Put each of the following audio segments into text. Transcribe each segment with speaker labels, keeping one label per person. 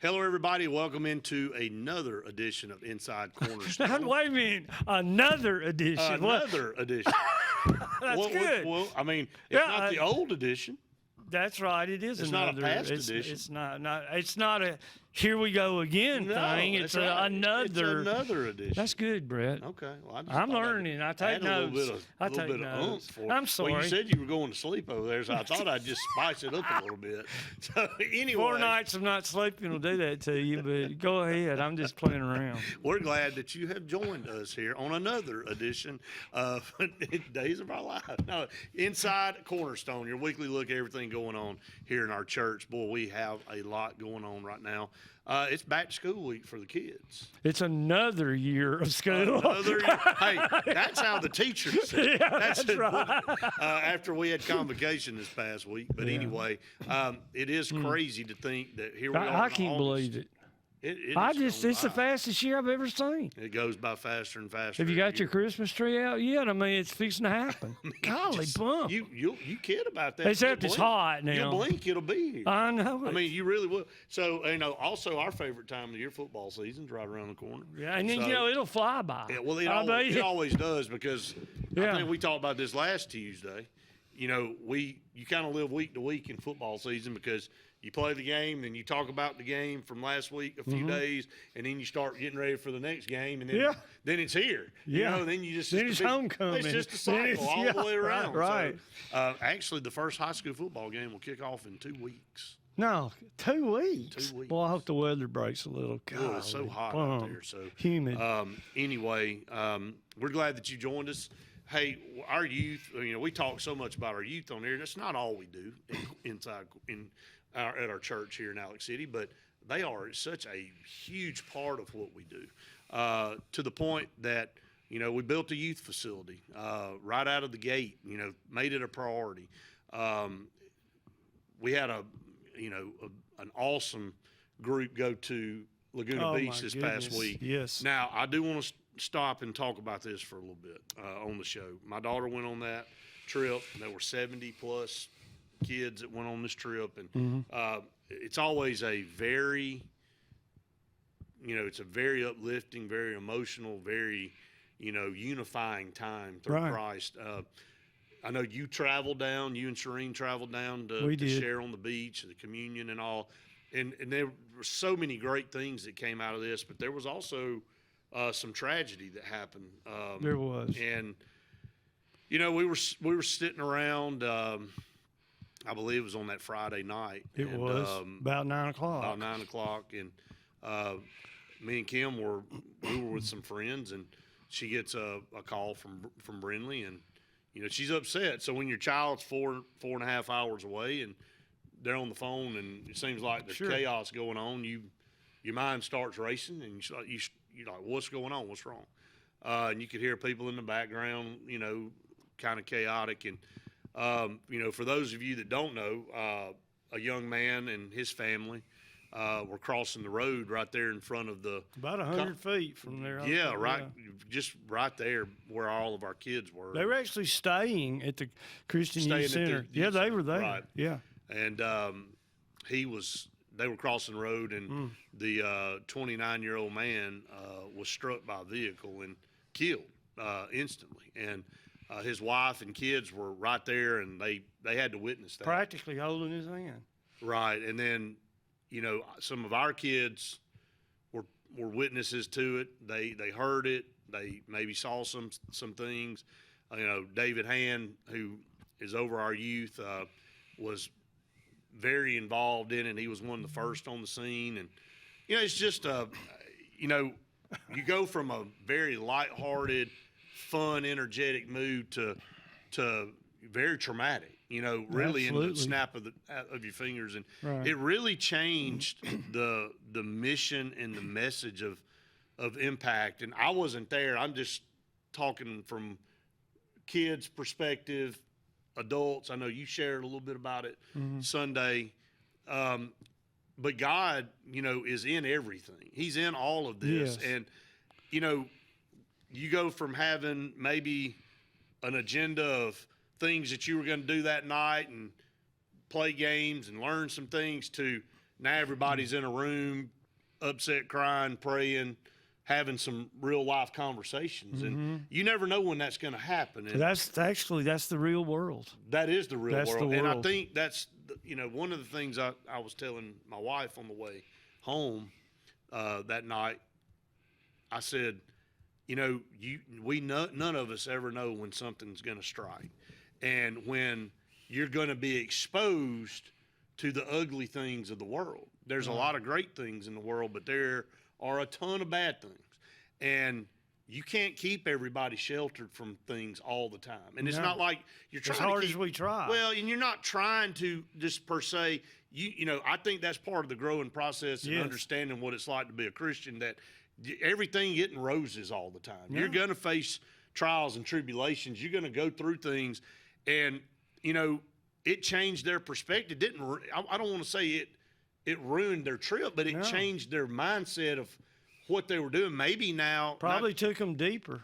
Speaker 1: Hello, everybody. Welcome into another edition of Inside Cornerstone.
Speaker 2: Wait a minute. Another edition.
Speaker 1: Another edition.
Speaker 2: That's good.
Speaker 1: Well, I mean, it's not the old edition.
Speaker 2: That's right. It is
Speaker 1: It's
Speaker 2: another.
Speaker 1: not a past edition.
Speaker 2: It's not. It's not a here we go again thing. It's
Speaker 1: right.
Speaker 2: another.
Speaker 1: It's another edition.
Speaker 2: That's good, Brett.
Speaker 1: Okay. Well,
Speaker 2: I'm learning. I take
Speaker 1: A
Speaker 2: notes.
Speaker 1: little bit of oomph for it.
Speaker 2: I'm sorry.
Speaker 1: Well, you said you were going to sleep over there, so I thought I'd just spice it up a little bit. So anyway,
Speaker 2: 4 nights of not sleeping will do that to you. But go ahead. I'm just playing around.
Speaker 1: We're glad that you have joined us here on another edition of Days of Our Lives. No, Inside Cornerstone, your weekly look at everything going on here in our church. Boy, we have a lot going on right now. It's back to school week for the kids.
Speaker 2: It's another year of school.
Speaker 1: Another year. Hey, that's how the teachers said.
Speaker 2: Yeah, that's right.
Speaker 1: After we had convocation this past week. But anyway, it is crazy to think that here we are.
Speaker 2: I can't believe it. It's the fastest year I've ever seen.
Speaker 1: It goes by faster and faster.
Speaker 2: Have you got your Christmas tree out yet? I mean, it's fixing to happen. Golly bump.
Speaker 1: You kid about that.
Speaker 2: Except it's hot now.
Speaker 1: You blink, it'll be here.
Speaker 2: I know.
Speaker 1: I mean, you really will. So, also our favorite time of the year, football season's right around the corner.
Speaker 2: Yeah, and then, it'll fly by.
Speaker 1: Yeah, well, it always does because I think we talked about this last Tuesday. You kind of live week to week in football season because you play the game, then you talk about the game from last week, a few days, and then you start getting ready for the next game, and then it's here. Then you just
Speaker 2: then it's homecoming.
Speaker 1: It's just a cycle all the way around.
Speaker 2: Right.
Speaker 1: So, actually, the first high school football game will kick off in 2 weeks.
Speaker 2: No, 2 weeks.
Speaker 1: 2 weeks.
Speaker 2: Well, I hope the weather breaks a little. God,
Speaker 1: it's so hot out there. So
Speaker 2: humid.
Speaker 1: Anyway, we're glad that you joined us. Hey, our youth. We talk so much about our youth on here. That's not all we do at our church here in Alex City, but they are such a huge part of what we do. To the point that we built a youth facility right out of the gate. Made it a priority. We had an awesome group go to Laguna Beach this past week.
Speaker 2: Yes.
Speaker 1: Now I do want to stop and talk about this for a little bit on the show. My daughter went on that trip. There were 70 plus kids that went on this trip, and it's always a very, it's a very uplifting, very emotional, very, unifying time through Christ. I know you traveled down. You and Shireen traveled down to share on the beach, the communion and all, and there were so many great things that came out of this. But there was also some tragedy that happened.
Speaker 2: There was,
Speaker 1: and we were sitting around. I believe it was on that Friday night.
Speaker 2: It was about 9 o'clock.
Speaker 1: About 9 o'clock, and me and Kim were with some friends, and she gets a call from Brindley, and she's upset. So when your child's 4.5 hours away, and they're on the phone, and it seems like there's chaos going on, your mind starts racing, and you're like, what's going on? What's wrong? And you could hear people in the background, kind of chaotic. And, for those of you that don't know, a young man and his family were crossing the road right there in front of the
Speaker 2: about 100 feet from there.
Speaker 1: Yeah, right, just right there where all of our kids were.
Speaker 2: They were actually staying at the Christian Youth Center. They were there.
Speaker 1: Right.
Speaker 2: Yeah,
Speaker 1: and they were crossing the road, and the 29-year-old man was struck by a vehicle and killed instantly, and his wife and kids were right there, and they had to witness that.
Speaker 2: Practically holding his hand.
Speaker 1: Right, and then some of our kids were witnesses to it. They heard it. They maybe saw some things. David Hand, who is over our youth, was very involved in it. He was one of the first on the scene, and it's just you go from a very lighthearted, fun, energetic mood to very traumatic. Really in the snap of your fingers, and it really changed the mission and the message of Impact. And I wasn't there. I'm just talking from kids' perspective, adults. I know you shared a little bit about it Sunday, but God, is in everything. He's in all of this, and you go from having maybe an agenda of things that you were going to do that night and play games and learn some things to now everybody's in a room, upset, crying, praying, having some real life conversations, and you never know when that's going to happen. And
Speaker 2: That's the real world.
Speaker 1: that is the real
Speaker 2: That's the
Speaker 1: world. And I
Speaker 2: world.
Speaker 1: think that's, one of the things I was telling my wife on the way home that night. I said, none of us ever know when something's going to strike, and when you're going to be exposed to the ugly things of the world. There's a lot of great things in the world, but there are a ton of bad things, and you can't keep everybody sheltered from things all the time. And it's not like you're trying
Speaker 2: As hard
Speaker 1: to keep,
Speaker 2: as we try.
Speaker 1: Well, and you're not trying to just per se. I think that's part of the growing process and understanding what it's like to be a Christian. That everything isn't roses all the time. You're going to face trials and tribulations. You're going to go through things, and it changed their perspective. I don't want to say it ruined their trip, but it changed their mindset of what they were doing. Maybe now
Speaker 2: Probably took them deeper.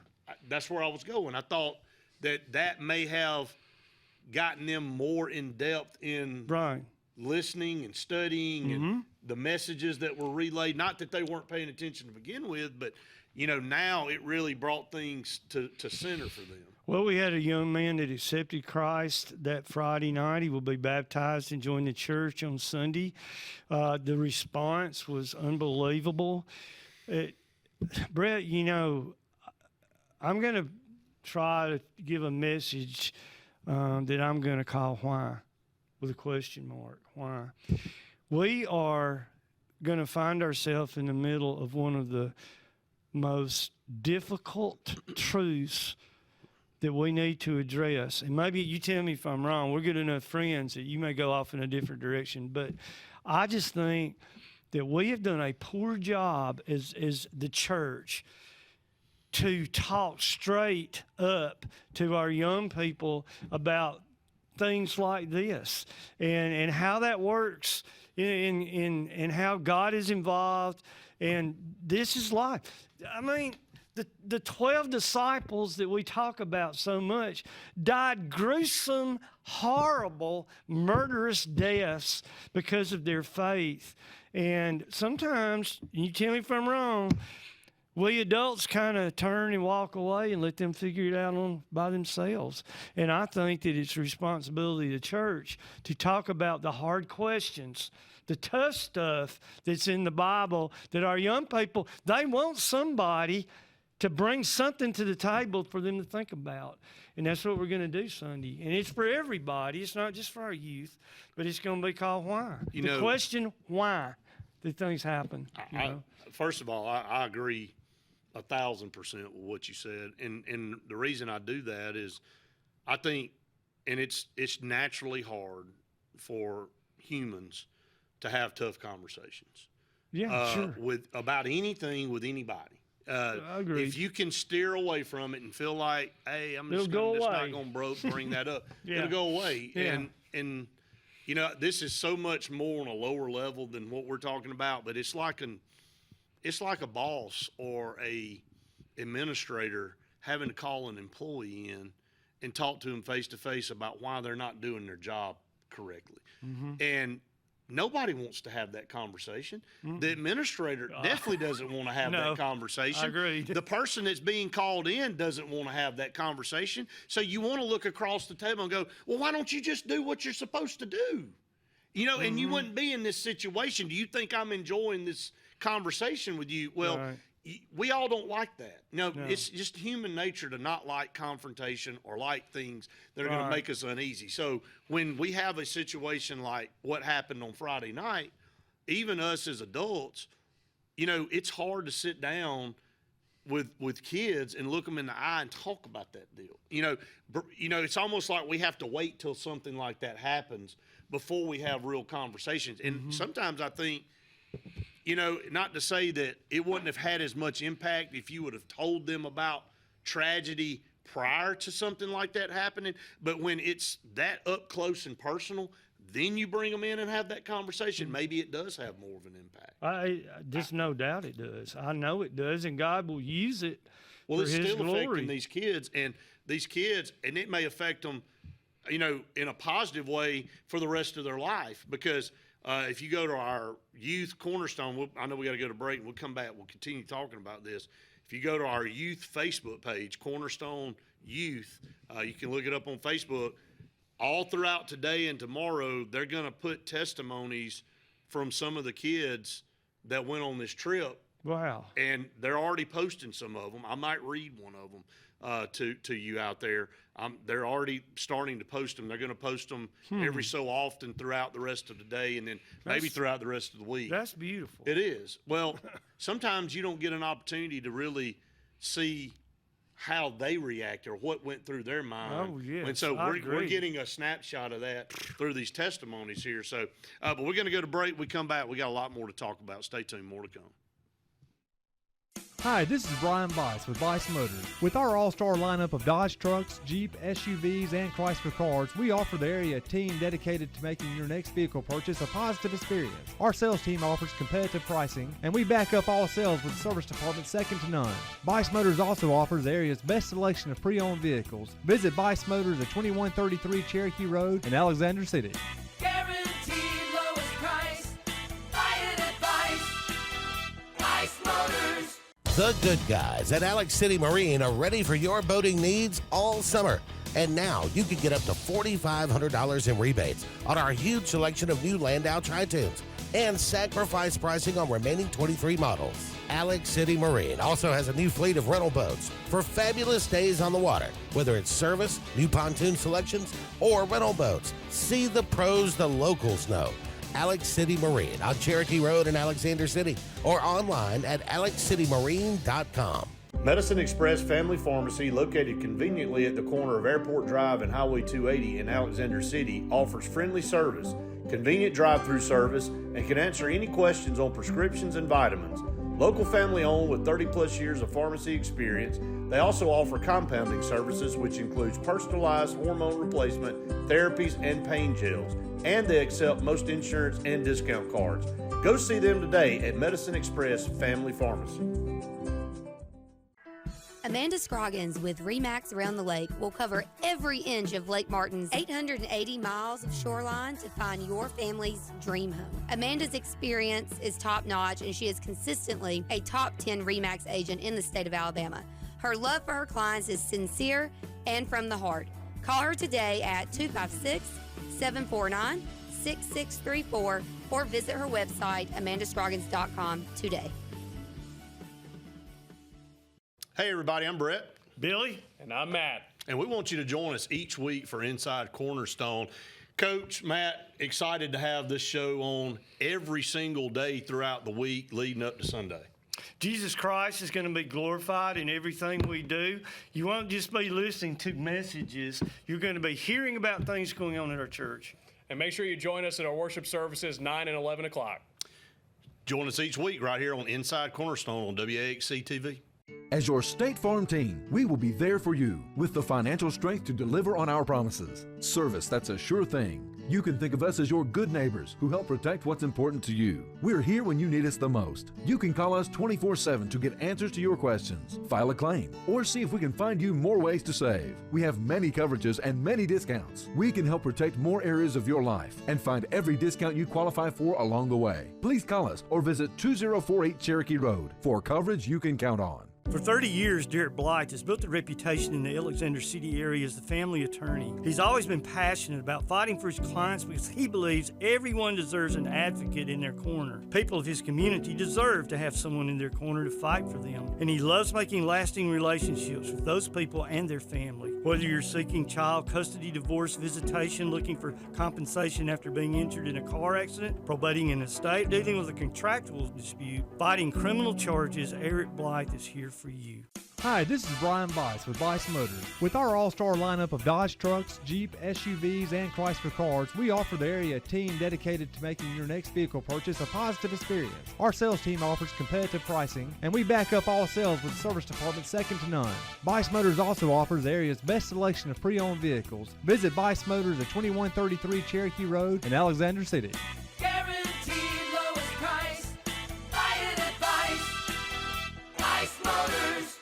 Speaker 1: that's where I was going. I thought that may have gotten them more in depth in listening and studying and the messages that were relayed. Not that they weren't paying attention to begin with, but now it really brought things to center for them.
Speaker 2: Well, we had a young man that accepted Christ that Friday night. He will be baptized and join the church on Sunday. The response was unbelievable. Brett, I'm going to try to give a message that I'm going to call Why, with a question mark. Why? We are going to find ourselves in the middle of one of the most difficult truths that we need to address. And maybe you tell me if I'm wrong. We're good enough friends that you may go off in a different direction. But I just think that we have done a poor job as the church to talk straight up to our young people about things like this and how that works and how God is involved. And this is life. I mean, the 12 disciples that we talk about so much died gruesome, horrible, murderous deaths because of their faith. And sometimes, you tell me if I'm wrong, we adults kind of turn and walk away and let them figure it out by themselves. And I think that it's the responsibility of the church to talk about the hard questions, the tough stuff that's in the Bible, that our young people, they want somebody to bring something to the table for them to think about. And that's what we're going to do Sunday. And it's for everybody. It's not just for our youth, but it's going to be called Why. The question, why did things happen?
Speaker 1: First of all, I agree 1,000% with what you said. And the reason I do that is I think, and it's naturally hard for humans to have tough conversations.
Speaker 2: Yeah, sure.
Speaker 1: About anything with anybody.
Speaker 2: I agree.
Speaker 1: If you can steer away from it and feel like, hey, I'm just not going to bring that up, it'll go away.
Speaker 2: Yeah.
Speaker 1: And this is so much more on a lower level than what we're talking about, but it's like a boss or a administrator having to call an employee in and talk to them face to face about why they're not doing their job correctly. And nobody wants to have that conversation. The administrator definitely doesn't want to have that conversation.
Speaker 2: I agree.
Speaker 1: The person that's being called in doesn't want to have that conversation. So you want to look across the table and go, well, why don't you just do what you're supposed to do? And you wouldn't be in this situation. Do you think I'm enjoying this conversation with you? Well, we all don't like that. No, it's just human nature to not like confrontation or like things that are going to make us uneasy. So when we have a situation like what happened on Friday night, even us as adults, it's hard to sit down with kids and look them in the eye and talk about that deal. It's almost like we have to wait till something like that happens before we have real conversations. And sometimes I think, not to say that it wouldn't have had as much impact if you would have told them about tragedy prior to something like that happening, but when it's that up close and personal, then you bring them in and have that conversation. Maybe it does have more of an impact.
Speaker 2: There's no doubt it does. I know it does, and God will use it
Speaker 1: for
Speaker 2: His
Speaker 1: it's still
Speaker 2: glory.
Speaker 1: affecting these kids, and it may affect them, in a positive way for the rest of their life, because If you go to our youth Cornerstone, I know we got to go to break. We'll come back. We'll continue talking about this. If you go to our youth Facebook page, Cornerstone Youth, you can look it up on Facebook. All throughout today and tomorrow, they're going to put testimonies from some of the kids that went on this trip.
Speaker 2: Wow.
Speaker 1: And they're already posting some of them. I might read one of them to you out there. They're already starting to post them. They're going to post them every so often throughout the rest of the day, and then maybe throughout the rest of the week.
Speaker 2: That's beautiful.
Speaker 1: It is. Well, sometimes you don't get an opportunity to really see how they react or what went through their mind.
Speaker 2: Oh, yes,
Speaker 1: And so
Speaker 2: I
Speaker 1: we're
Speaker 2: agree.
Speaker 1: getting a snapshot of that through these testimonies here. So, but we're going to go to break. We come back. We got a lot more to talk about. Stay tuned. More to come.
Speaker 3: Hi, this is Brian Bice with Bice Motors. With our all-star lineup of Dodge trucks, Jeep, SUVs, and Chrysler cars, we offer the area team dedicated to making your next vehicle purchase a positive experience. Our sales team offers competitive pricing, and we back up all sales with a service department second to none. Bice Motors also offers the area's best selection of pre-owned vehicles. Visit Bice Motors at 2133 Cherokee Road in Alexander City.
Speaker 4: Guaranteed lowest price. Buy it at Bice Motors.
Speaker 5: The good guys at Alex City Marine are ready for your boating needs all summer. And now you can get up to $4,500 in rebates on our huge selection of new Landau Tri-Tunes and sacrifice pricing on remaining 23 models. Alex City Marine also has a new fleet of rental boats for fabulous days on the water, whether it's service, new pontoon selections, or rental boats. See the pros the locals know. Alex City Marine on Cherokee Road in Alexander City or online at alexcitymarine.com.
Speaker 1: Medicine Express Family Pharmacy, located conveniently at the corner of Airport Drive and Highway 280 in Alexander City, offers friendly service, convenient drive-through service, and can answer any questions on prescriptions and vitamins. Local family owned with 30-plus years of pharmacy experience, they also offer compounding services, which includes personalized hormone replacement, therapies, and pain gels. And they accept most insurance and discount cards. Go see them today at Medicine Express Family Pharmacy.
Speaker 6: Amanda Scroggins with RE/MAX Around the Lake will cover every inch of Lake Martin's 880 miles of shoreline to find your family's dream home. Amanda's experience is top-notch, and she is consistently a top 10 RE/MAX agent in the state of Alabama. Her love for her clients is sincere and from the heart. Call her today at 256-749-6634 or visit her website, amandascroggins.com today.
Speaker 1: Hey everybody, I'm Brett.
Speaker 2: Billy?
Speaker 7: And I'm Matt.
Speaker 1: And we want you to join us each week for Inside Cornerstone. Coach, Matt, excited to have this show on every single day throughout the week leading up to Sunday.
Speaker 2: Jesus Christ is going to be glorified in everything we do. You won't just be listening to messages. You're going to be hearing about things going on at our church.
Speaker 7: And make sure you join us at our worship services 9 and 11 o'clock.
Speaker 1: Join us each week right here on Inside Cornerstone on WAXC TV.
Speaker 8: As your State Farm team, we will be there for you with the financial strength to deliver on our promises. Service that's a sure thing. You can think of us as your good neighbors who help protect what's important to you. We're here when you need us the most. You can call us 24/7 to get answers to your questions, file a claim, or see if we can find you more ways to save. We have many coverages and many discounts. We can help protect more areas of your life and find every discount you qualify for along the way. Please call us or visit 2048 Cherokee Road for coverage you can count on.
Speaker 2: For 30 years, Derek Blythe has built a reputation in the Alexander City area as the family attorney. He's always been passionate about fighting for his clients because he believes everyone deserves an advocate in their corner. People of his community deserve to have someone in their corner to fight for them. And he loves making lasting relationships with those people and their family. Whether you're seeking child custody, divorce, visitation, looking for compensation after being injured in a car accident, probating an estate, dealing with a contractual dispute, fighting criminal charges, Eric Blythe is here for you.
Speaker 3: Hi, this is Brian Bice with Bice Motors. With our all-star lineup of Dodge trucks, Jeep, SUVs, and Chrysler cars, we offer the area team dedicated to making your next vehicle purchase a positive experience. Our sales team offers competitive pricing, and we back up all sales with a service department second to none. Bice Motors also offers the area's best selection of pre-owned vehicles. Visit Bice Motors at 2133 Cherokee Road in Alexander City.
Speaker 4: Guaranteed lowest price. Buy it at Bice Motors.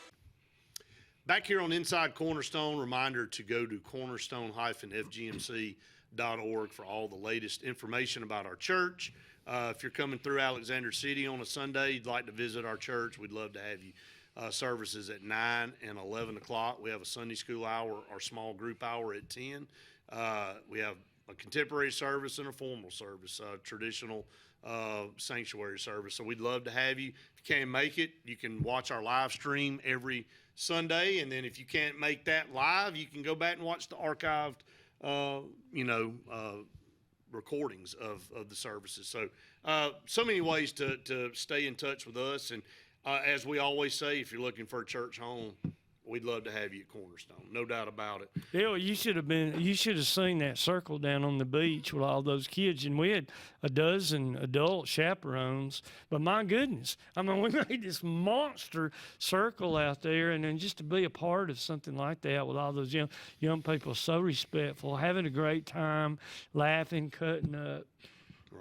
Speaker 1: Back here on Inside Cornerstone, reminder to go to cornerstone-fgmc.com cornerstone.org for all the latest information about our church. If you're coming through Alexander City on a Sunday, you'd like to visit our church, we'd love to have you. Services at 9 and 11 o'clock. We have a Sunday school hour, our small group hour at 10. We have a contemporary service and a formal service, traditional sanctuary service. So we'd love to have you. If you can't make it, you can watch our live stream every Sunday. And then if you can't make that live, you can go back and watch the archived, recordings of the services. So, so many ways to stay in touch with us. And as we always say, if you're looking for a church home, we'd love to have you at Cornerstone. No doubt about it.
Speaker 2: Yeah, you should have seen that circle down on the beach with all those kids. And we had a dozen adult chaperones. But my goodness, I mean, we made this monster circle out there. And then just to be a part of something like that with all those young people, so respectful, having a great time, laughing, cutting up.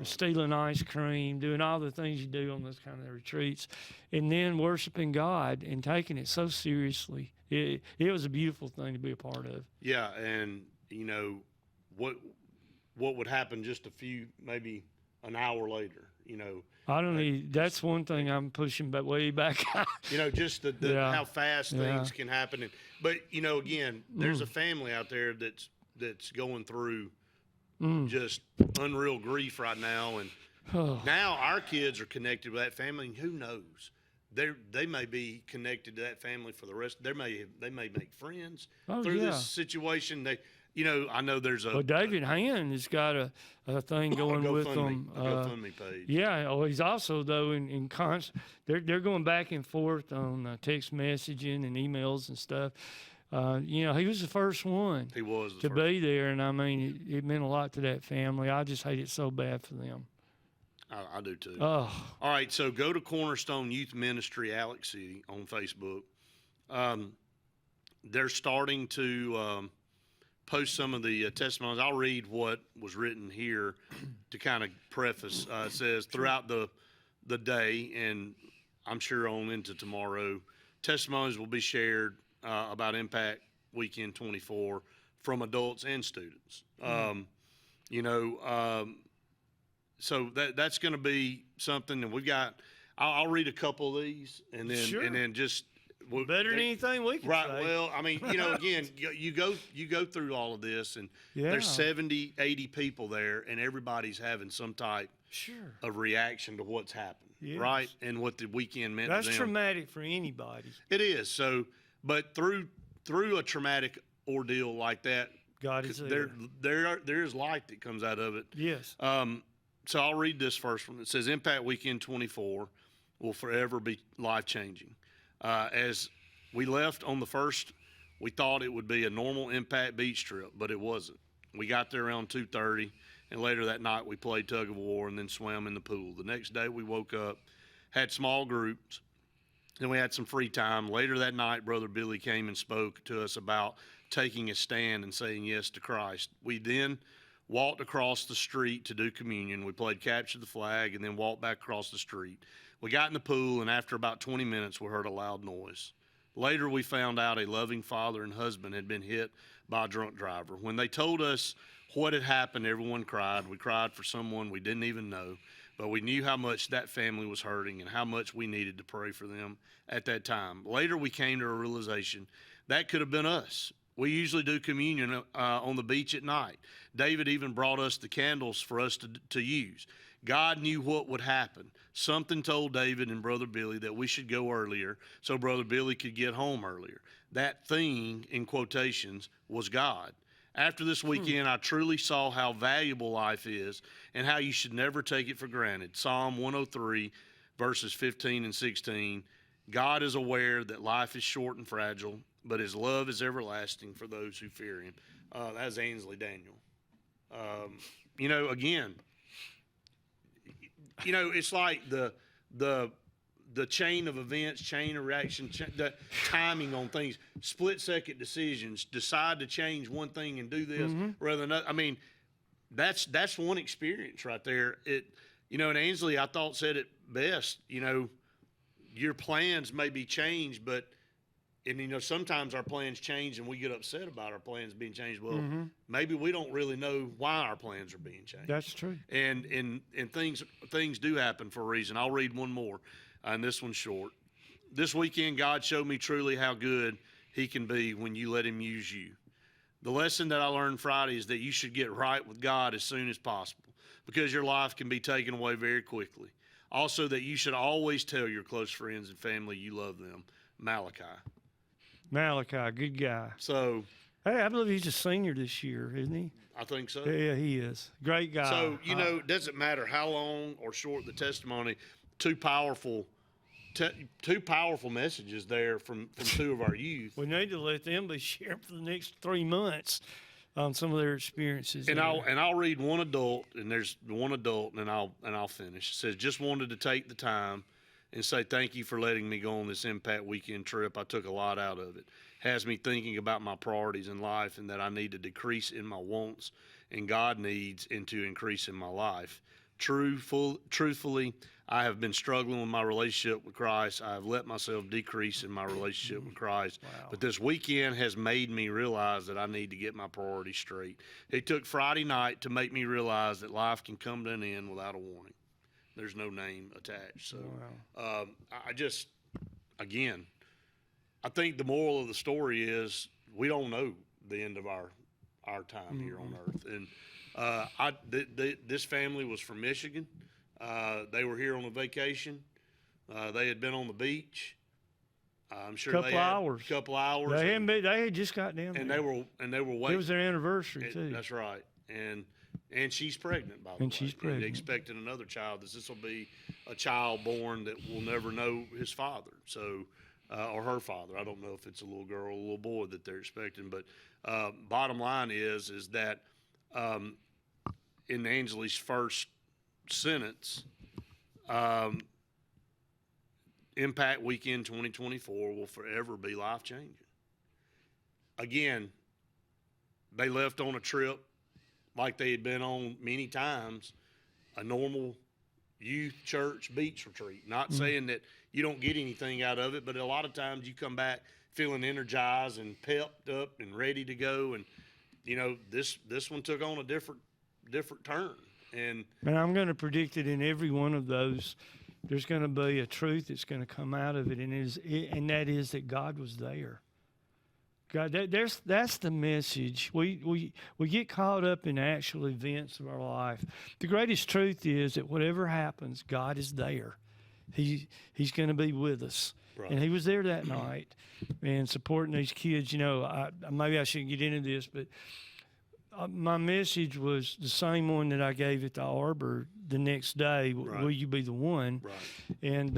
Speaker 2: Stealing ice cream, doing all the things you do on those kind of retreats, and then worshiping God and taking it so seriously. It was a beautiful thing to be a part of.
Speaker 1: Yeah, and what would happen just maybe an hour later,
Speaker 2: I don't know. That's one thing I'm pushing way back.
Speaker 1: Just how fast things can happen. But again, there's a family out there that's going through just unreal grief right now, and now our kids are connected with that family, and who knows, they may be connected to that family for the rest. They may make friends through this situation. I know there's
Speaker 2: David Hand has got a thing going with them.
Speaker 1: A GoFundMe page.
Speaker 2: Yeah, he's also though in they're going back and forth on text messaging and emails and stuff. He was the first one.
Speaker 1: He was
Speaker 2: to be there, and I mean, it meant a lot to that family. I just hate it so bad for them.
Speaker 1: I do too.
Speaker 2: Oh.
Speaker 1: All right, so go to Cornerstone Youth Ministry Alex City on Facebook. They're starting to post some of the testimonies. I'll read what was written here to kind of preface. It says, throughout the day, and I'm sure on into tomorrow, testimonies will be shared about Impact Weekend 24 from adults and students. So that's going to be something, and we've got. I'll read a couple of these, and then just
Speaker 2: better than anything we can say.
Speaker 1: Well, I mean, again, you go through all of this, and there's 70, 80 people there, and everybody's having some type of reaction to what's happened, right? And what the weekend meant.
Speaker 2: That's
Speaker 1: to them.
Speaker 2: traumatic for anybody.
Speaker 1: It is. So, but through a traumatic ordeal like that,
Speaker 2: God is
Speaker 1: there is light that comes out of it.
Speaker 2: Yes.
Speaker 1: So I'll read this first one. It says, Impact Weekend 24 will forever be life-changing. As we left on the first, we thought it would be a normal Impact beach trip, but it wasn't. We got there around 2:30, and later that night we played tug of war and then swam in the pool. The next day we woke up, had small groups, then we had some free time. Later that night, Brother Billy came and spoke to us about taking a stand and saying yes to Christ. We then walked across the street to do communion. We played capture the flag and then walked back across the street. We got in the pool, and after about 20 minutes, we heard a loud noise. Later, we found out a loving father and husband had been hit by a drunk driver. When they told us what had happened, everyone cried. We cried for someone we didn't even know, but we knew how much that family was hurting and how much we needed to pray for them at that time. Later, we came to a realization that could have been us. We usually do communion on the beach at night. David even brought us the candles for us to use. God knew what would happen. Something told David and Brother Billy that we should go earlier so Brother Billy could get home earlier. That thing, in quotations, was God. After this weekend, I truly saw how valuable life is and how you should never take it for granted. Psalm 103, verses 15 and 16. God is aware that life is short and fragile, but his love is everlasting for those who fear him. That's Ainsley Daniel. Again, it's like the chain of events, chain of reaction, the timing on things, split-second decisions, decide to change one thing and do this rather than another. I mean, that's one experience right there. And Ainsley, I thought, said it best. Your plans may be changed, but and sometimes our plans change and we get upset about our plans being changed. Well, maybe we don't really know why our plans are being changed.
Speaker 2: That's true.
Speaker 1: And things do happen for a reason. I'll read one more, and this one's short. This weekend, God showed me truly how good he can be when you let him use you. The lesson that I learned Friday is that you should get right with God as soon as possible, because your life can be taken away very quickly. Also, that you should always tell your close friends and family you love them. Malachi.
Speaker 2: Malachi, good guy.
Speaker 1: So,
Speaker 2: hey, I believe he's a senior this year, isn't he?
Speaker 1: I think so.
Speaker 2: Yeah, he is. Great guy.
Speaker 1: So, it doesn't matter how long or short the testimony, two powerful messages there from two of our youth.
Speaker 2: We need to let them be sharing for the next 3 months on some of their experiences.
Speaker 1: And I'll read one adult, and there's one adult, and I'll finish. It says, just wanted to take the time and say thank you for letting me go on this Impact Weekend trip. I took a lot out of it. Has me thinking about my priorities in life and that I need to decrease in my wants and God needs and to increase in my life. Truthfully, I have been struggling with my relationship with Christ. I have let myself decrease in my relationship with Christ.
Speaker 2: Wow.
Speaker 1: But this weekend has made me realize that I need to get my priorities straight. It took Friday night to make me realize that life can come to an end without a warning. There's no name attached. So I think the moral of the story is we don't know the end of our time here on earth. And this family was from Michigan. They were here on a vacation. They had been on the beach. I'm sure
Speaker 2: couple hours. They had just got down
Speaker 1: and
Speaker 2: there.
Speaker 1: they were waiting.
Speaker 2: It was their anniversary too.
Speaker 1: That's right. And she's pregnant, by the way.
Speaker 2: And she's pregnant.
Speaker 1: And expecting another child. This will be a child born that will never know his father. So, or her father. I don't know if it's a little girl or a little boy that they're expecting. But bottom line is that in Angela's first sentence, Impact Weekend 2024 will forever be life-changing. Again, they left on a trip like they had been on many times, a normal youth church beach retreat. Not saying that you don't get anything out of it, but a lot of times you come back feeling energized and pepped up and ready to go. And, this one took on a different turn. And
Speaker 2: I'm going to predict that in every one of those, there's going to be a truth that's going to come out of it, and that is that God was there. God, that's the message. We get caught up in actual events of our life. The greatest truth is that whatever happens, God is there. He's going to be with us. Right. And he was there that night and supporting these kids. Maybe I shouldn't get into this, but my message was the same one that I gave at the Arbor the next day. Right. Will you be the one? Right. And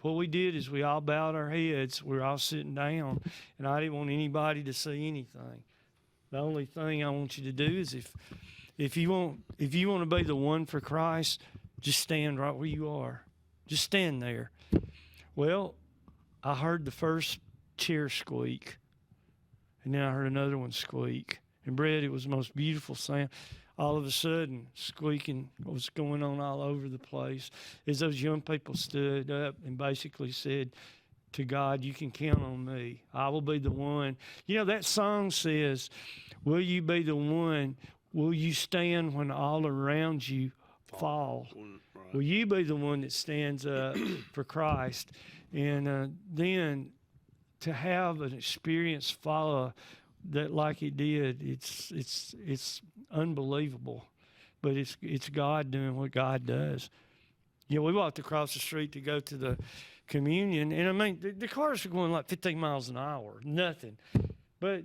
Speaker 2: what we did is we all bowed our heads. We were all sitting down, and I didn't want anybody to see anything. The only thing I want you to do is if you want to be the one for Christ, just stand right where you are. Just stand there. Well, I heard the first chair squeak, and then I heard another one squeak. And Brett, it was the most beautiful sound. All of a sudden, squeaking was going on all over the place as those young people stood up and basically said to God, you can count on me. I will be the one. That song says, will you be the one? Will you stand when all around you fall? Right. Will you be the one that stands up for Christ? And then to have an experience follow that like it did, it's unbelievable, but it's God doing what God does. We walked across the street to go to the communion, and the cars were going like 15 miles an hour, nothing. But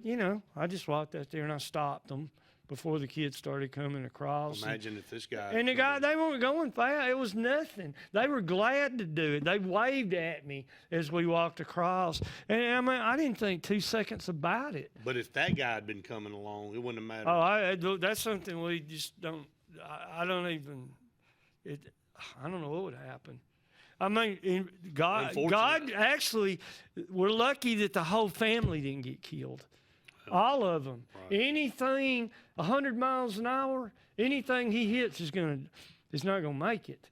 Speaker 2: I just walked out there and I stopped them before the kids started coming across.
Speaker 1: Imagine if this guy...
Speaker 2: And they weren't going fast. It was nothing. They were glad to do it. They waved at me as we walked across. And, I didn't think 2 seconds about it.
Speaker 1: But if that guy had been coming along, it wouldn't have
Speaker 2: Oh,
Speaker 1: mattered.
Speaker 2: that's something we just don't... I don't know what would happen. God actually... We're lucky that the whole family didn't get killed. All of them. Right. Anything 100 miles an hour, anything he hits is not going to make it.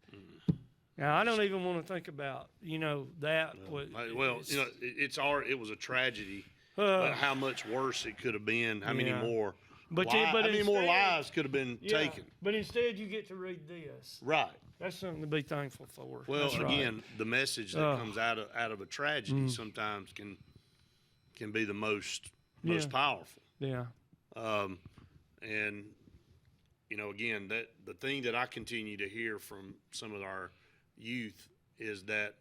Speaker 2: Now, I don't even want to think about, that.
Speaker 1: Well, it was a tragedy, but how much worse it could have been, how many more.
Speaker 2: But
Speaker 1: how many more lives could have been
Speaker 2: Yeah,
Speaker 1: taken?
Speaker 2: but instead you get to read this.
Speaker 1: Right.
Speaker 2: That's something to be thankful for.
Speaker 1: Well,
Speaker 2: That's right.
Speaker 1: again, the message that comes out of a tragedy sometimes can be the most powerful.
Speaker 2: Yeah.
Speaker 1: And again, that the thing that I continue to hear from some of our youth is that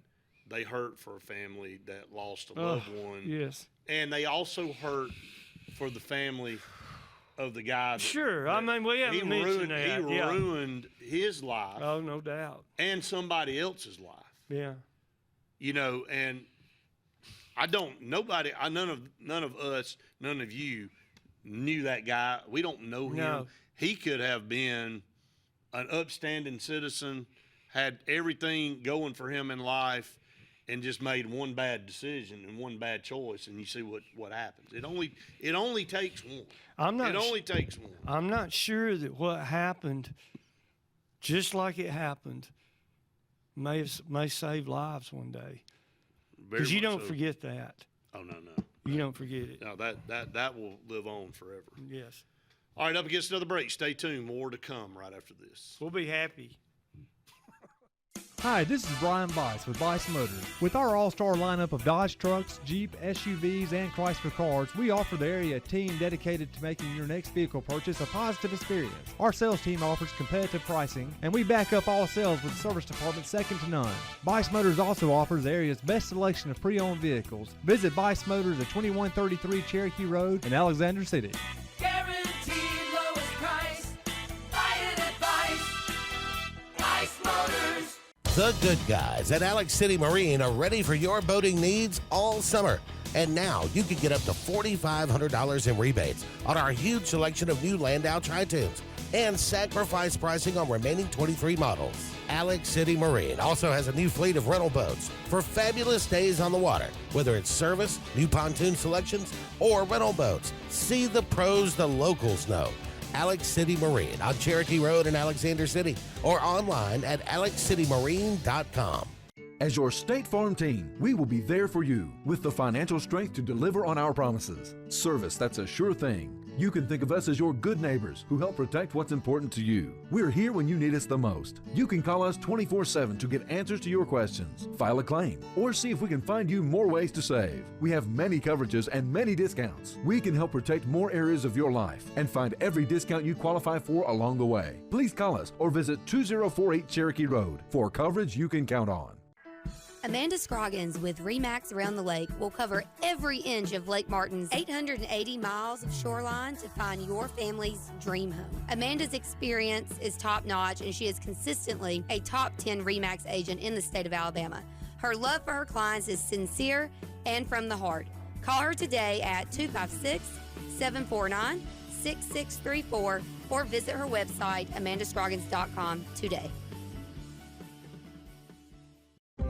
Speaker 1: they hurt for a family that lost a loved one.
Speaker 2: Yes.
Speaker 1: And they also hurt for the family of the guy.
Speaker 2: Sure. I mean, we haven't mentioned that.
Speaker 1: He ruined his life.
Speaker 2: Oh, no doubt.
Speaker 1: And somebody else's life.
Speaker 2: Yeah.
Speaker 1: And none of us, none of you knew that guy. We don't know him.
Speaker 2: No.
Speaker 1: He could have been an upstanding citizen, had everything going for him in life, and just made one bad decision and one bad choice, and you see what happens. It only takes one. Only takes one.
Speaker 2: I'm not sure that what happened, just like it happened, may save lives one day. Because you don't forget that.
Speaker 1: Oh, no.
Speaker 2: You don't forget it.
Speaker 1: No, that will live on forever.
Speaker 2: Yes.
Speaker 1: All right, up against another break. Stay tuned. More to come right after this.
Speaker 2: We'll be happy.
Speaker 3: Hi, this is Brian Bice with Bice Motors. With our all-star lineup of Dodge trucks, Jeep, SUVs, and Chrysler cars, we offer the area team dedicated to making your next vehicle purchase a positive experience. Our sales team offers competitive pricing, and we back up all sales with a service department second to none. Bice Motors also offers the area's best selection of pre-owned vehicles. Visit Bice Motors at 2133 Cherokee Road in Alexander City.
Speaker 4: Guaranteed lowest price. Buy it at Bice Motors.
Speaker 5: The good guys at Alex City Marine are ready for your boating needs all summer. And now you can get up to $4,500 in rebates on our huge selection of new Landau Tri-Tunes and sacrifice pricing on remaining 23 models. Alex City Marine also has a new fleet of rental boats for fabulous days on the water, whether it's service, new pontoon selections, or rental boats. See the pros the locals know. Alex City Marine on Cherokee Road in Alexander City or online at alexcitymarine.com.
Speaker 8: As your State Farm team, we will be there for you with the financial strength to deliver on our promises. Service, that's a sure thing. You can think of us as your good neighbors who help protect what's important to you. We're here when you need us the most. You can call us 24/7 to get answers to your questions, file a claim, or see if we can find you more ways to save. We have many coverages and many discounts. We can help protect more areas of your life and find every discount you qualify for along the way. Please call us or visit 2048 Cherokee Road for coverage you can count on.
Speaker 6: Amanda Scroggins with RE/MAX Around the Lake will cover every inch of Lake Martin's 880 miles of shoreline to find your family's dream home. Amanda's experience is top-notch, and she is consistently a top 10 RE/MAX agent in the state of Alabama. Her love for her clients is sincere and from the heart. Call her today at 256-749-6634 or visit her website, amandascroggins.com today.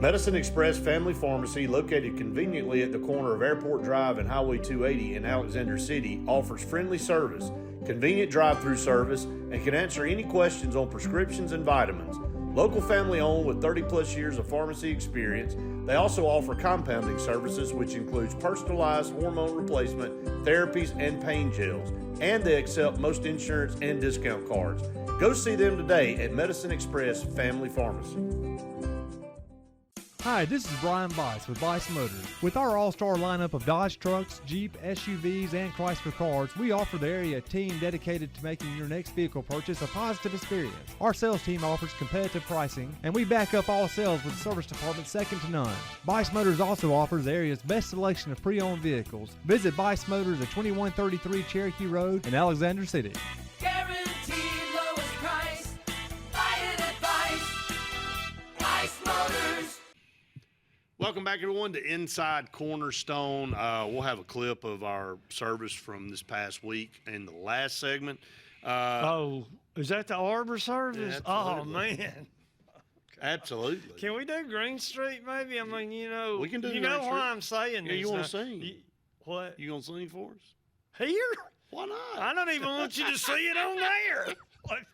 Speaker 1: Medicine Express Family Pharmacy, located conveniently at the corner of Airport Drive and Highway 280 in Alexander City, offers friendly service, convenient drive-through service, and can answer any questions on prescriptions and vitamins. Local family owned with 30-plus years of pharmacy experience, they also offer compounding services, which includes personalized hormone replacement, therapies, and pain gels. And they accept most insurance and discount cards. Go see them today at Medicine Express Family Pharmacy.
Speaker 3: Hi, this is Brian Bice with Bice Motors. With our all-star lineup of Dodge trucks, Jeep, SUVs, and Chrysler cars, we offer the area team dedicated to making your next vehicle purchase a positive experience. Our sales team offers competitive pricing, and we back up all sales with a service department second to none. Bice Motors also offers the area's best selection of pre-owned vehicles. Visit Bice Motors at 2133 Cherokee Road in Alexander City.
Speaker 4: Guaranteed lowest price. Buy it at Bice Motors.
Speaker 1: Welcome back, everyone, to Inside Cornerstone. We'll have a clip of our service from this past week in the last segment.
Speaker 2: Is that the Arbor service?
Speaker 1: Yeah,
Speaker 2: Oh, man.
Speaker 1: Absolutely.
Speaker 2: Can we do Green Street, maybe? I mean,
Speaker 1: We can do
Speaker 2: you
Speaker 1: Green
Speaker 2: know
Speaker 1: Street.
Speaker 2: why I'm saying
Speaker 1: Yeah,
Speaker 2: this.
Speaker 1: you want
Speaker 2: now.
Speaker 1: to sing?
Speaker 2: What?
Speaker 1: You going to sing for us?
Speaker 2: Here?
Speaker 1: Why not?
Speaker 2: I don't even want you to see it on there. What
Speaker 1: I
Speaker 2: are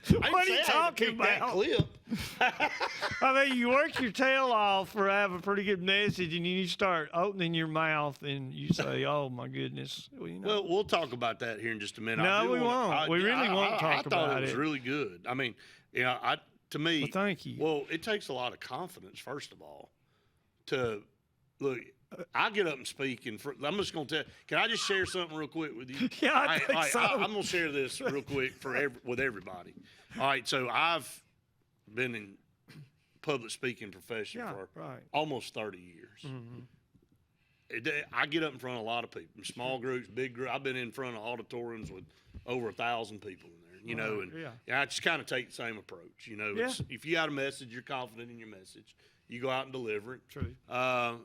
Speaker 2: you
Speaker 1: didn't say I had to
Speaker 2: talking
Speaker 1: pick that
Speaker 2: about?
Speaker 1: clip.
Speaker 2: I mean, you work your tail off for have a pretty good message, and then you start opening your mouth and you say, "Oh my goodness." Well, you know.
Speaker 1: Well, we'll talk about that here in just a minute.
Speaker 2: No,
Speaker 1: I do
Speaker 2: we
Speaker 1: wanna-
Speaker 2: won't. We really won't talk
Speaker 1: I thought
Speaker 2: about
Speaker 1: it was
Speaker 2: it.
Speaker 1: really good. I mean, to me.
Speaker 2: Well, thank you.
Speaker 1: Well, it takes a lot of confidence, first of all, to look. I get up and speak, and I'm just going to tell. Can I just share something real quick with you?
Speaker 2: Yeah, I think so.
Speaker 1: I'm going to share this real quick with everybody. All right, so I've been in public speaking profession
Speaker 2: Yeah,
Speaker 1: for
Speaker 2: right.
Speaker 1: almost 30 years. I get up in front of a lot of people, small groups, big groups. I've been in front of auditoriums with over 1,000 people in there, you know, and I just kind of take the same approach. You know, if you got a message, you're confident in your message. You go out and deliver it.
Speaker 2: True.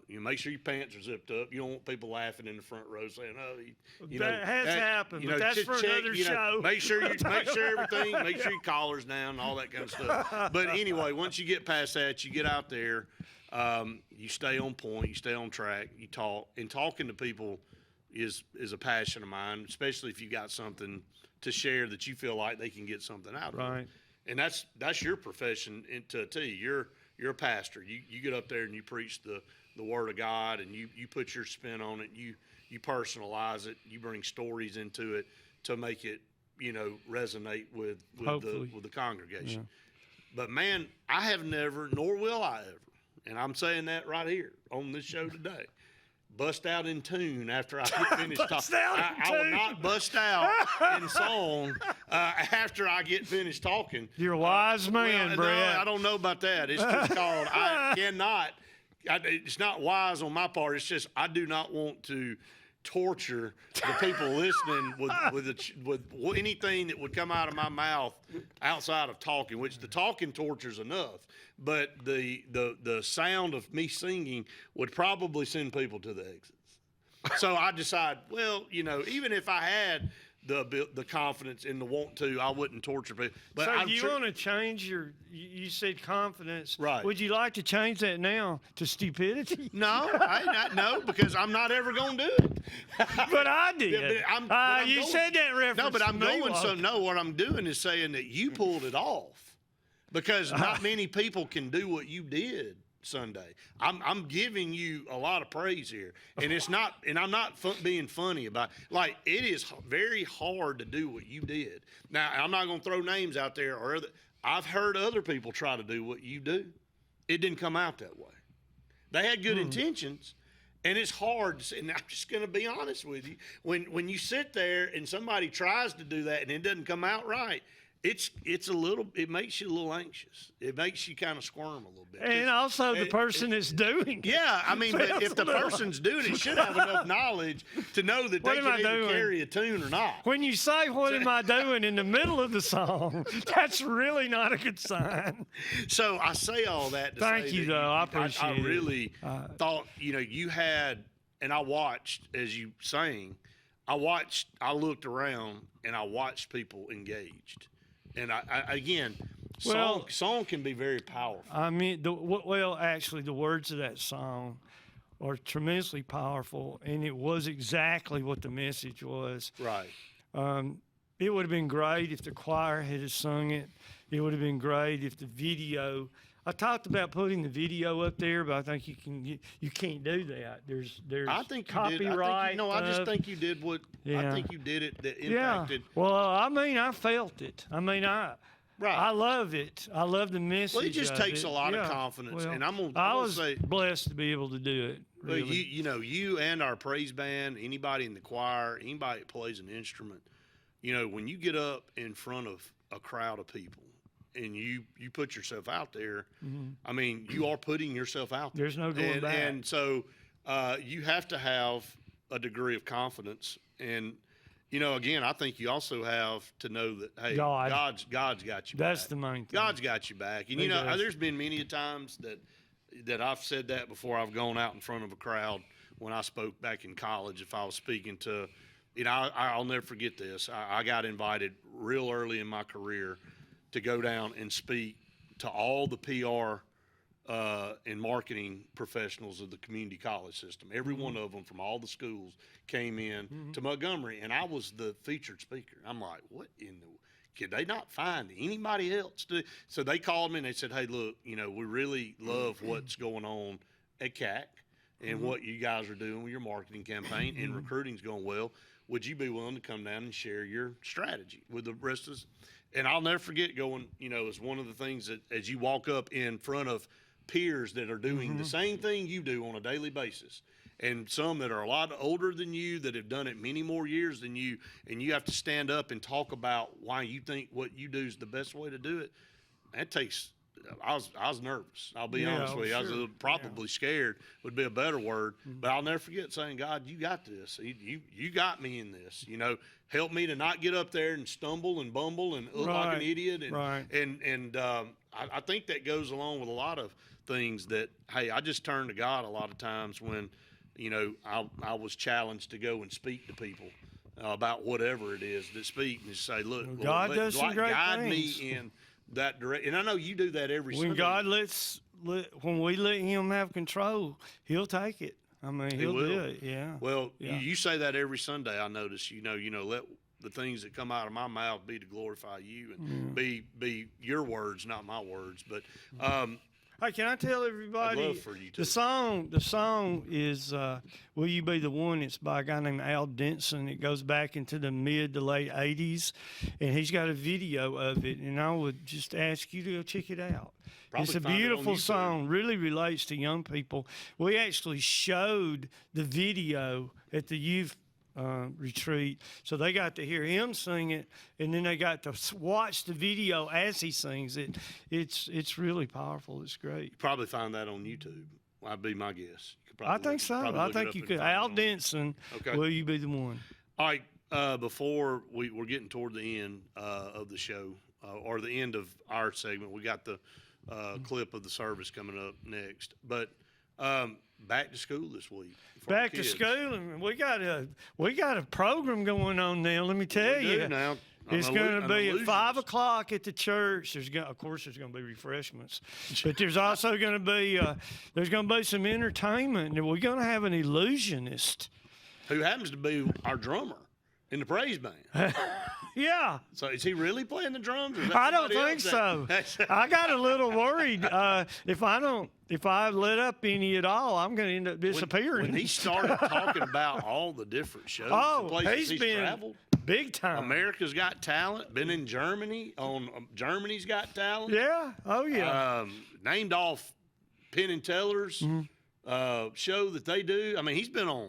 Speaker 1: You make sure your pants are zipped up. You don't want people laughing in the front row saying, "Oh, you know."
Speaker 2: That has happened,
Speaker 1: you
Speaker 2: but
Speaker 1: know,
Speaker 2: that's
Speaker 1: just
Speaker 2: for another show.
Speaker 1: Make sure everything, make sure your collar's down, and all that kind of stuff. But anyway, once you get past that, you get out there. You stay on point. You stay on track. You talk, and talking to people is a passion of mine, especially if you got something to share that you feel like they can get something out of.
Speaker 2: Right.
Speaker 1: And that's your profession to a T. You're a pastor. You get up there and you preach the word of God, and you put your spin on it. You personalize it. You bring stories into it to make it, you know, resonate with the congregation. Yeah. But man, I have never, nor will I ever, and I'm saying that right here on this show today, bust out in tune after I get finished talking. I will not bust out in song after I get finished talking.
Speaker 2: You're a wise man, Brett.
Speaker 1: No, I don't know about that. It's just called I cannot. It's not wise on my part. It's just I do not want to torture the people listening with anything that would come out of my mouth outside of talking, which the talking tortures enough, but the sound of me singing would probably send people to the exits. So I decide, well, you know, even if I had the confidence and the want to, I wouldn't torture people. But
Speaker 2: so
Speaker 1: I'm
Speaker 2: you want to change you said confidence.
Speaker 1: Right.
Speaker 2: Would you like to change that now to stupidity?
Speaker 1: No, no, because I'm not ever going to do it.
Speaker 2: But I did.
Speaker 1: Yeah, but
Speaker 2: you said that reference.
Speaker 1: No, but I'm
Speaker 2: to me,
Speaker 1: going. So no, what I'm doing is saying that you pulled it off, because not many people can do what you did Sunday. I'm giving you a lot of praise here, and it's not, and I'm not being funny about it. Like, it is very hard to do what you did. Now, I'm not going to throw names out there, or I've heard other people try to do what you do. It didn't come out that way. They had good intentions, and it's hard. And I'm just going to be honest with you. When you sit there and somebody tries to do that and it doesn't come out right, it makes you a little anxious. It makes you kind of squirm a little bit.
Speaker 2: And also the person that's doing it.
Speaker 1: Yeah, I mean, but if the person's doing it, should have enough knowledge to know that they can either carry a tune or not.
Speaker 2: When you say, "What am I doing?" in the middle of the song, that's really not a good sign.
Speaker 1: So I say all that to
Speaker 2: Thank
Speaker 1: say
Speaker 2: you,
Speaker 1: that
Speaker 2: though. I appreciate it.
Speaker 1: I really thought, you know, you had, and I watched as you sang, I looked around and I watched people engaged. And again, song can be very powerful.
Speaker 2: I mean, actually, the words of that song are tremendously powerful, and it was exactly what the message was.
Speaker 1: Right.
Speaker 2: It would have been great if the choir had sung it. It would have been great if the video. I talked about putting the video up there, but I think you can't do that. There's
Speaker 1: I think
Speaker 2: copyright.
Speaker 1: I just think you did what I think you did it that impacted.
Speaker 2: Yeah. Well, I mean, I felt it. I mean, I love it. I love the message.
Speaker 1: Well, it just takes a lot of confidence, and
Speaker 2: I was blessed to be able to do it. Really.
Speaker 1: Well, you and our praise band, anybody in the choir, anybody that plays an instrument, you know, when you get up in front of a crowd of people and you put yourself out there, I mean, you are putting yourself out there.
Speaker 2: There's no going back.
Speaker 1: And so you have to have a degree of confidence. And, you know, again, I think you also have to know that, hey, God's got you back.
Speaker 2: That's the main thing.
Speaker 1: God's got you back. And, you know, there's been many times that I've said that before. I've gone out in front of a crowd when I spoke back in college. If I was speaking to, you know, I'll never forget this. I got invited real early in my career to go down and speak to all the PR and marketing professionals of the community college system. Every one of them from all the schools came in to Montgomery, and I was the featured speaker. I'm like, what in the Could they not find anybody else to? So they called me and they said, hey, look, we really love what's going on at CAC and what you guys are doing with your marketing campaign, and recruiting's going well. Would you be willing to come down and share your strategy with the rest of us? And I'll never forget going, as one of the things that as you walk up in front of peers that are doing the same thing you do on a daily basis, and some that are a lot older than you that have done it many more years than you, and you have to stand up and talk about why you think what you do is the best way to do it. That takes. I was nervous. I'll be honest with you. I was probably scared would be a better word, but I'll never forget saying, God, you got this. You got me in this. Help me to not get up there and stumble and bumble and look like an idiot. And I think that goes along with a lot of things that, hey, I just turn to God a lot of times when, I was challenged to go and speak to people about whatever it is that speak and just say, look,
Speaker 2: God does some great
Speaker 1: guide
Speaker 2: things.
Speaker 1: me in that direction. And I know you do that every
Speaker 2: When
Speaker 1: Sunday.
Speaker 2: God when we let Him have control, He'll take it. I mean, He'll
Speaker 1: will.
Speaker 2: do it. Yeah.
Speaker 1: Well,
Speaker 2: Yeah.
Speaker 1: you say that every Sunday. I notice. Let the things that come out of my mouth be to glorify you and be your words, not my words. But
Speaker 2: Hey, can I tell everybody?
Speaker 1: I'd love for you to.
Speaker 2: The song is "Will You Be the One?" It's by a guy named Al Denson. It goes back into the mid to late '80s, and he's got a video of it. And I would just ask you to go check it out.
Speaker 1: Probably
Speaker 2: It's a
Speaker 1: find it on
Speaker 2: beautiful
Speaker 1: YouTube.
Speaker 2: song. Really relates to young people. We actually showed the video at the youth retreat, so they got to hear him sing it, and then they got to watch the video as he sings it. It's really powerful. It's great.
Speaker 1: You probably find that on YouTube. That'd be my guess. You could
Speaker 2: I
Speaker 1: probably
Speaker 2: think so.
Speaker 1: probably
Speaker 2: I
Speaker 1: look it
Speaker 2: think
Speaker 1: up
Speaker 2: you
Speaker 1: and
Speaker 2: could.
Speaker 1: find it
Speaker 2: Al
Speaker 1: on-
Speaker 2: Denson,
Speaker 1: Okay.
Speaker 2: Will You Be the One?
Speaker 1: All right. Before we're getting toward the end of the show, or the end of our segment, we got the clip of the service coming up next. But back to school this week. for our
Speaker 2: Back to
Speaker 1: kids.
Speaker 2: school, and we got a program going on now. Let me tell
Speaker 1: We do
Speaker 2: you.
Speaker 1: now.
Speaker 2: It's
Speaker 1: An
Speaker 2: going to be at
Speaker 1: illusionist.
Speaker 2: 5 o'clock at the church. Of course, there's going to be refreshments, but there's also going to be some entertainment, and we're going to have an illusionist.
Speaker 1: Who happens to be our drummer in the praise band.
Speaker 2: Yeah,
Speaker 1: So is he really playing the drums? Or is that
Speaker 2: I don't
Speaker 1: somebody
Speaker 2: think
Speaker 1: else
Speaker 2: so. I got a little worried. If I let up any at all, I'm going to end up disappearing.
Speaker 1: When he started talking about all the different shows,
Speaker 2: Oh,
Speaker 1: the places
Speaker 2: he's been
Speaker 1: traveled,
Speaker 2: big time.
Speaker 1: America's Got Talent, been in Germany on Germany's Got Talent.
Speaker 2: Yeah. Oh yeah.
Speaker 1: Named off Penn and Teller's
Speaker 2: Mm-hmm.
Speaker 1: show that they do. I mean, he's been on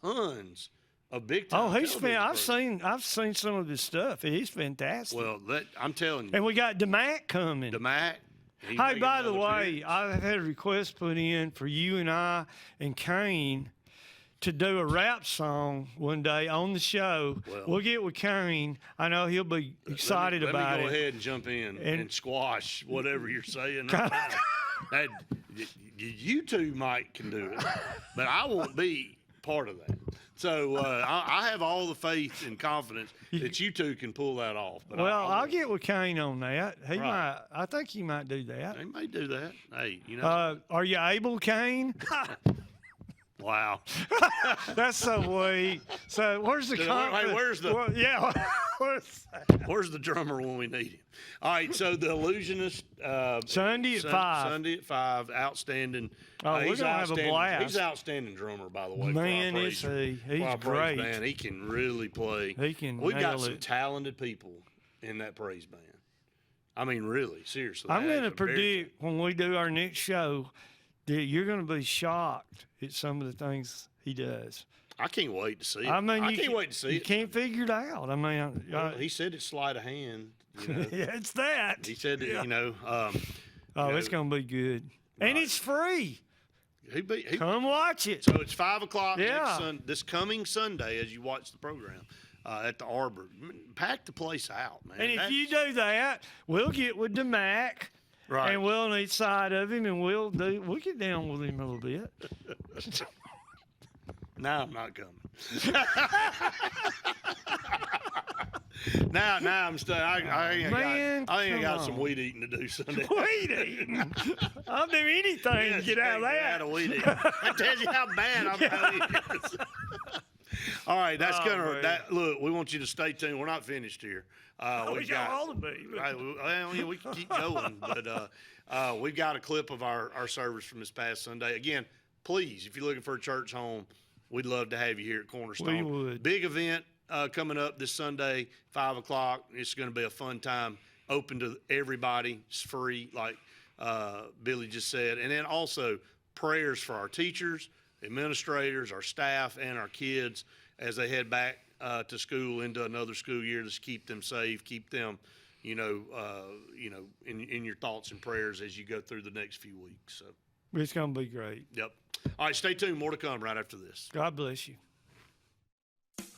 Speaker 1: tons of big time.
Speaker 2: Oh, he's
Speaker 1: television
Speaker 2: I've seen some of his stuff. He's fantastic.
Speaker 1: Well, I'm telling you,
Speaker 2: and we got DeMac coming.
Speaker 1: DeMac. he's
Speaker 2: Hey,
Speaker 1: making
Speaker 2: by the
Speaker 1: another
Speaker 2: way,
Speaker 1: appearance.
Speaker 2: I've had a request put in for you and I and Kane to do a rap song one day on the show.
Speaker 1: Well-
Speaker 2: We'll get with Kane. I know he'll be excited
Speaker 1: let
Speaker 2: about
Speaker 1: me go
Speaker 2: it.
Speaker 1: ahead and jump in
Speaker 2: And-
Speaker 1: and squash whatever you're saying. You two can do it, but I won't be part of that. So I have all the faith and confidence that you two can pull that off. But
Speaker 2: Well, I'll
Speaker 1: won't.
Speaker 2: get with Kane on that. He
Speaker 1: Right.
Speaker 2: might. I think he might do that.
Speaker 1: They may do that. Hey, you know.
Speaker 2: Are you able, Kane?
Speaker 1: Wow.
Speaker 2: That's so weak. So where's the
Speaker 1: Hey,
Speaker 2: confidence?
Speaker 1: where's the-
Speaker 2: yeah. Where's
Speaker 1: Where's the drummer when we need him? All right, so the illusionist.
Speaker 2: Sunday at 5.
Speaker 1: Sunday at 5. Outstanding.
Speaker 2: Oh, we're
Speaker 1: he's
Speaker 2: gonna have a
Speaker 1: outstanding-
Speaker 2: blast.
Speaker 1: He's an outstanding drummer, by the way.
Speaker 2: Man,
Speaker 1: for our
Speaker 2: is
Speaker 1: praise-
Speaker 2: he. He's
Speaker 1: for our praise
Speaker 2: great.
Speaker 1: band. He can really play.
Speaker 2: He can
Speaker 1: We've got
Speaker 2: nail
Speaker 1: some
Speaker 2: it.
Speaker 1: talented people in that praise band. I mean, really, seriously.
Speaker 2: I'm
Speaker 1: They
Speaker 2: going to
Speaker 1: have a very-
Speaker 2: predict when we do our next show that you're going to be shocked at some of the things he does.
Speaker 1: I can't wait to see it.
Speaker 2: I mean,
Speaker 1: I
Speaker 2: you
Speaker 1: can't
Speaker 2: can-
Speaker 1: wait to see
Speaker 2: you
Speaker 1: it.
Speaker 2: can't figure it out. I mean,
Speaker 1: Well, he said it's sleight of hand. You know,
Speaker 2: yeah, it's that.
Speaker 1: he said that.
Speaker 2: Yeah.
Speaker 1: You know.
Speaker 2: Oh,
Speaker 1: know,
Speaker 2: it's going to be good, and
Speaker 1: right.
Speaker 2: it's free. Come watch it.
Speaker 1: So it's 5 o'clock
Speaker 2: Yeah.
Speaker 1: this coming Sunday as you watch the program at the Arbor. Pack the place out, man.
Speaker 2: And if
Speaker 1: That-
Speaker 2: you do that, we'll get with DeMac,
Speaker 1: Right.
Speaker 2: and we'll on each side of him, and we'll get down with him a little bit.
Speaker 1: Now I'm not coming. now I'm stuck. I think
Speaker 2: Man,
Speaker 1: I got
Speaker 2: come
Speaker 1: some
Speaker 2: on.
Speaker 1: weed eating to do Sunday.
Speaker 2: Weed eating. I'll do anything to get out of that.
Speaker 1: Out of weed eating. That tells you how bad I'm telling you. All right, that's
Speaker 2: Oh, man.
Speaker 1: look, we want you to stay tuned. We're not finished here.
Speaker 2: We got all of it.
Speaker 1: Right, well, yeah, we can keep going, but we've got a clip of our service from this past Sunday. Again, please, if you're looking for a church home, we'd love to have you here at Cornerstone.
Speaker 2: We would.
Speaker 1: Big event coming up this Sunday, 5 o'clock. It's going to be a fun time, open to everybody. It's free, like Billy just said. And then also prayers for our teachers, administrators, our staff, and our kids as they head back to school into another school year. Just keep them safe, keep them, in your thoughts and prayers as you go through the next few weeks. So,
Speaker 2: It's going to be great.
Speaker 1: yep. All right, stay tuned. More to come right after this.
Speaker 2: God bless you.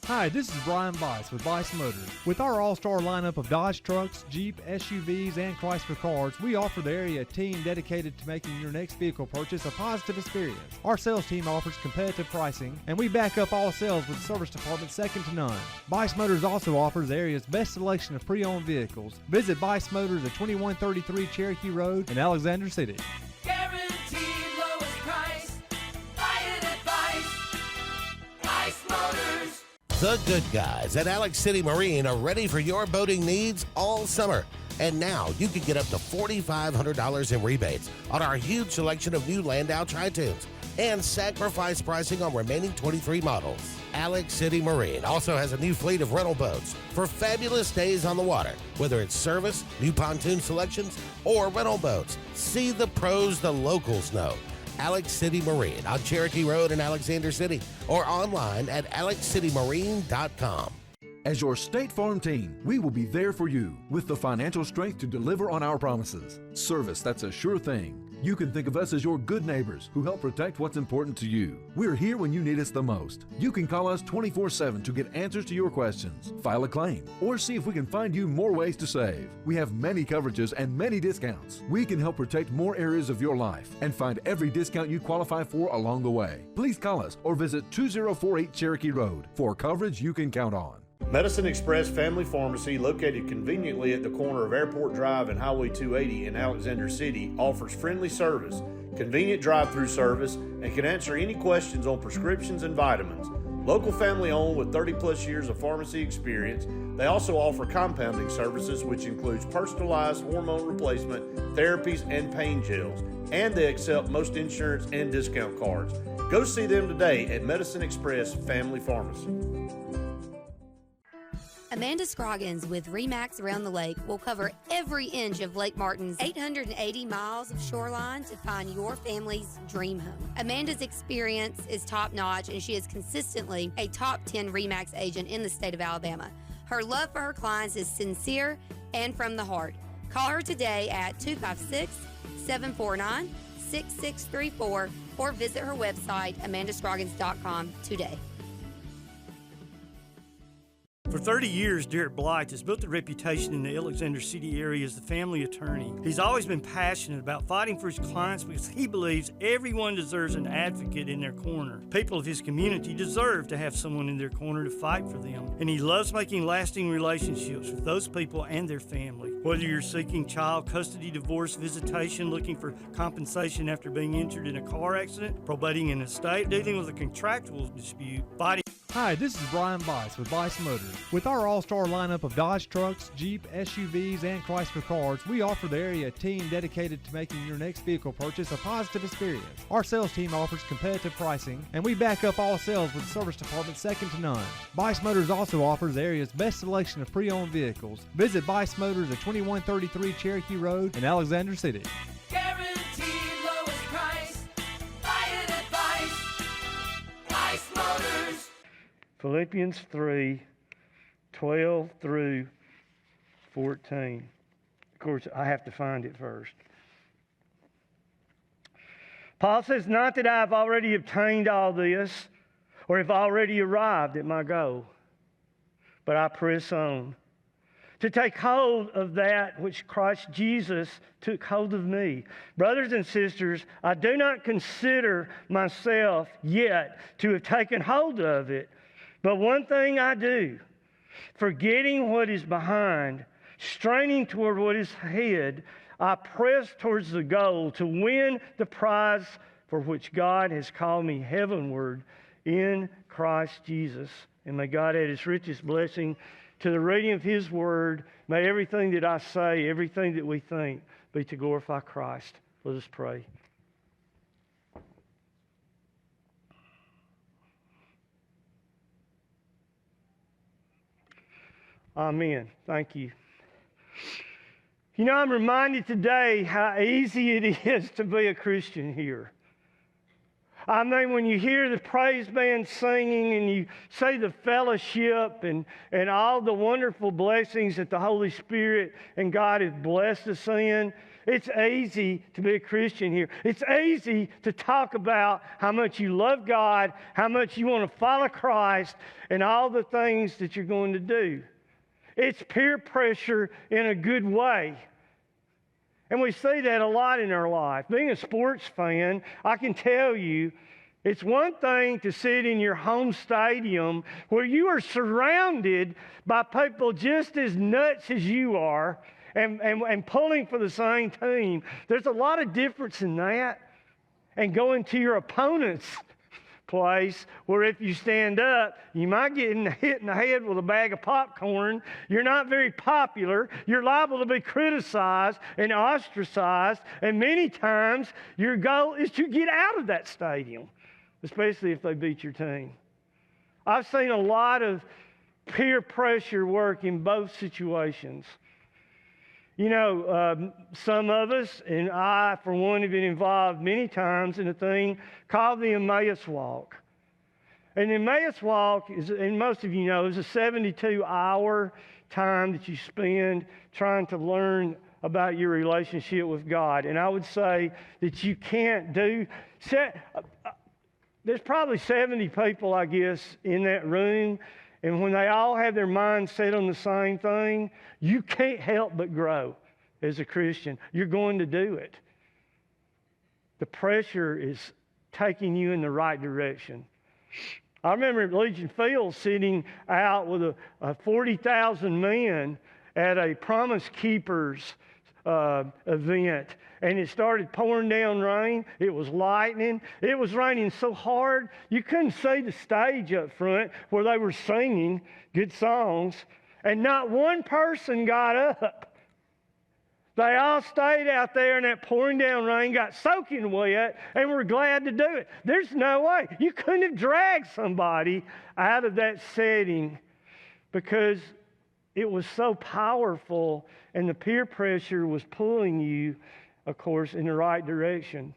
Speaker 3: Hi, this is Brian Bice with Bice Motors. With our all-star lineup of Dodge trucks, Jeep, SUVs, and Chrysler cars, we offer the area team dedicated to making your next vehicle purchase a positive experience. Our sales team offers competitive pricing, and we back up all sales with a service department second to none. Bice Motors also offers the area's best selection of pre-owned vehicles. Visit Bice Motors at 2133 Cherokee Road in Alexander City.
Speaker 4: Guaranteed lowest price. Buy it at Bice Motors.
Speaker 5: The good guys at Alex City Marine are ready for your boating needs all summer. And now you can get up to $4,500 in rebates on our huge selection of new Landau Tritoons and sacrifice pricing on remaining 23 models. Alex City Marine also has a new fleet of rental boats for fabulous days on the water, whether it's service, new pontoon selections, or rental boats. See the pros the locals know. Alex City Marine on Cherokee Road in Alexander City or online at alexcitymarine.com.
Speaker 8: As your State Farm team, we will be there for you with the financial strength to deliver on our promises. Service that's a sure thing. You can think of us as your good neighbors who help protect what's important to you. We're here when you need us the most. You can call us 24/7 to get answers to your questions, file a claim, or see if we can find you more ways to save. We have many coverages and many discounts. We can help protect more areas of your life and find every discount you qualify for along the way. Please call us or visit 2048 Cherokee Road for coverage you can count on.
Speaker 1: Medicine Express Family Pharmacy, located conveniently at the corner of Airport Drive and Highway 280 in Alexander City, offers friendly service, convenient drive-through service, and can answer any questions on prescriptions and vitamins. Local family owned with 30-plus years of pharmacy experience, they also offer compounding services, which includes personalized hormone replacement, therapies, and pain gels. And they accept most insurance and discount cards. Go see them today at Medicine Express Family Pharmacy.
Speaker 6: Amanda Scroggins with RE/MAX Around the Lake will cover every inch of Lake Martin's 880 miles of shoreline to find your family's dream home. Amanda's experience is top-notch, and she is consistently a top 10 RE/MAX agent in the state of Alabama. Her love for her clients is sincere and from the heart. Call her today at 256-749-6634 or visit her website, amandascroggins.com today.
Speaker 2: For 30 years, Derek Blythe has built a reputation in the Alexander City area as the family attorney. He's always been passionate about fighting for his clients because he believes everyone deserves an advocate in their corner. People of his community deserve to have someone in their corner to fight for them. And he loves making lasting relationships with those people and their family. Whether you're seeking child custody, divorce, visitation, looking for compensation after being injured in a car accident, probating an estate, dealing with a contractual dispute, fighting.
Speaker 3: Hi, this is Brian Bice with Bice Motors. With our all-star lineup of Dodge trucks, Jeep, SUVs, and Chrysler cars, we offer the area team dedicated to making your next vehicle purchase a positive experience. Our sales team offers competitive pricing, and we back up all sales with a service department second to none. Bice Motors also offers the area's best selection of pre-owned vehicles. Visit Bice Motors at 2133 Cherokee Road in Alexander City.
Speaker 4: Guaranteed lowest price. Buy it at Bice Motors.
Speaker 2: Philippians 3:12 through 14. Of course, I have to find it first. Paul says, not that I've already obtained all this or have already arrived at my goal, but I press on to take hold of that which Christ Jesus took hold of me. Brothers and sisters, I do not consider myself yet to have taken hold of it. But one thing I do, forgetting what is behind, straining toward what is ahead, I press towards the goal to win the prize for which God has called me heavenward in Christ Jesus. And may God add His richest blessing to the reading of His Word. May everything that I say, everything that we think, be to glorify Christ. Let us pray. Amen. Thank you. You know, I'm reminded today how easy it is to be a Christian here. I mean, when you hear the praise band singing and you see the fellowship and all the wonderful blessings that the Holy Spirit and God has blessed us in, it's easy to be a Christian here. It's easy to talk about how much you love God, how much you want to follow Christ, and all the things that you're going to do. It's peer pressure in a good way. And we see that a lot in our life. Being a sports fan, I can tell you, it's one thing to sit in your home stadium where you are surrounded by people just as nuts as you are and pulling for the same team. There's a lot of difference in that. And going to your opponent's place where if you stand up, you might get hit in the head with a bag of popcorn. You're not very popular. You're liable to be criticized and ostracized. And many times your goal is to get out of that stadium, especially if they beat your team. I've seen a lot of peer pressure work in both situations. You know, some of us, and I, for one, have been involved many times in a thing called the Emmaus Walk. And the Emmaus Walk, and most of you know, is a 72-hour time that you spend trying to learn about your relationship with God. And I would say that you can't do... There's probably 70 people, I guess, in that room. And when they all have their minds set on the same thing, you can't help but grow as a Christian. You're going to do it. The pressure is taking you in the right direction. I remember at Legion Field sitting out with a 40,000 men at a Promise Keepers event. And it started pouring down rain. It was lightning. It was raining so hard you couldn't see the stage up front where they were singing good songs. And not one person got up. They all stayed out there in that pouring down rain, got soaking wet, and were glad to do it. There's no way. You couldn't have dragged somebody out of that setting because it was so powerful and the peer pressure was pulling you, of course, in the right direction.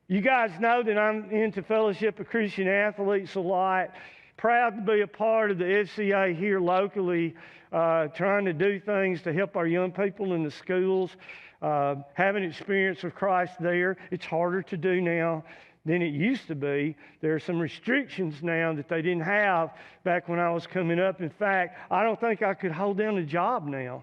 Speaker 2: You guys know that I'm into Fellowship of Christian Athletes a lot. Proud to be a part of the FCA here locally, trying to do things to help our young people in the schools, having experience with Christ there. It's harder to do now than it used to be. There are some restrictions now that they didn't have back when I was coming up. In fact, I don't think I could hold down a job now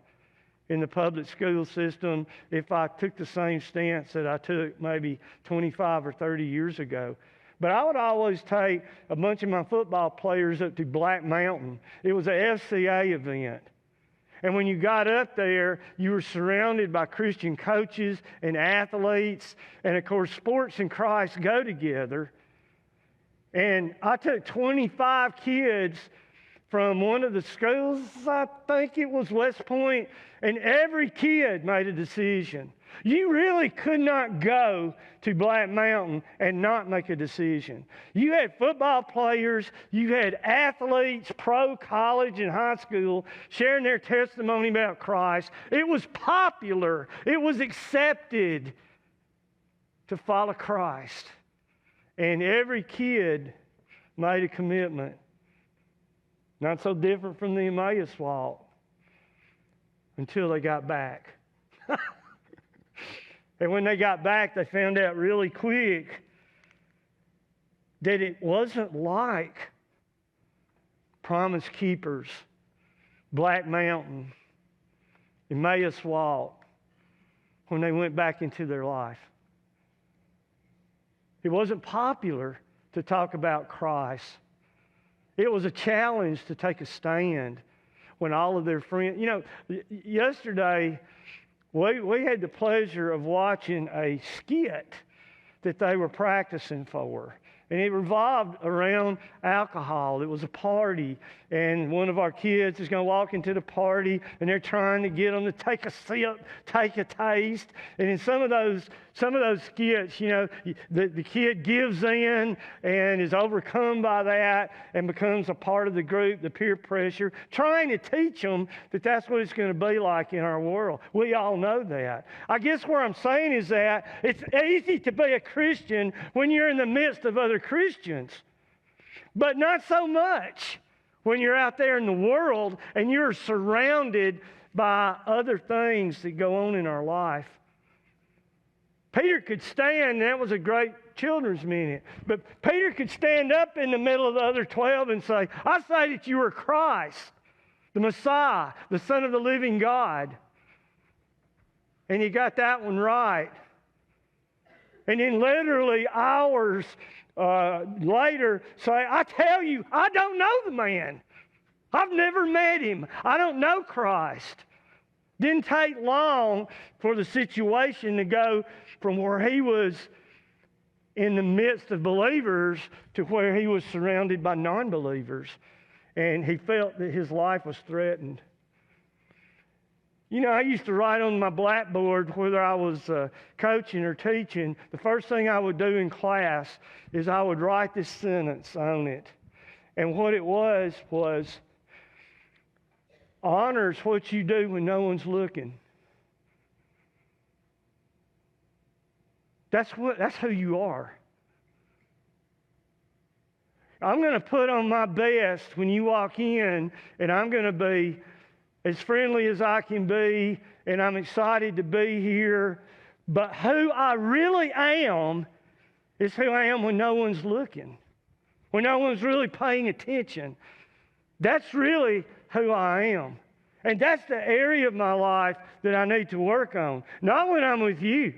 Speaker 2: in the public school system if I took the same stance that I took maybe 25 or 30 years ago. But I would always take a bunch of my football players up to Black Mountain. It was a FCA event. And when you got up there, you were surrounded by Christian coaches and athletes. And of course, sports and Christ go together. And I took 25 kids from one of the schools, I think it was West Point, and every kid made a decision. You really could not go to Black Mountain and not make a decision. You had football players, you had athletes, pro, college, and high school, sharing their testimony about Christ. It was popular. It was accepted to follow Christ. And every kid made a commitment. Not so different from the Emmaus Walk until they got back. And when they got back, they found out really quick that it wasn't like Promise Keepers, Black Mountain, Emmaus Walk when they went back into their life. It wasn't popular to talk about Christ. It was a challenge to take a stand when all of their friends... You know, yesterday, we had the pleasure of watching a skit that they were practicing for. And it revolved around alcohol. It was a party, and one of our kids is going to walk into the party, and they're trying to get them to take a sip, take a taste. And in some of those skits, you know, the kid gives in and is overcome by that and becomes a part of the group, the peer pressure, trying to teach them that that's what it's going to be like in our world. We all know that. I guess what I'm saying is that it's easy to be a Christian when you're in the midst of other Christians, but not so much when you're out there in the world and you're surrounded by other things that go on in our life. Peter could stand, and that was a great children's minute, but Peter could stand up in the middle of the other 12 and say, I say that you are Christ, the Messiah, the Son of the living God. And he got that one right. And then literally hours later say, I tell you, I don't know the man. I've never met him. I don't know Christ. Didn't take long for the situation to go from where he was in the midst of believers to where he was surrounded by non-believers. And he felt that his life was threatened. You know, I used to write on my blackboard, whether I was coaching or teaching, the first thing I would do in class is I would write this sentence on it. And what it was honor's what you do when no one's looking. That's who you are. I'm going to put on my best when you walk in, and I'm going to be as friendly as I can be, and I'm excited to be here. But who I really am is who I am when no one's looking, when no one's really paying attention. That's really who I am. And that's the area of my life that I need to work on. Not when I'm with you.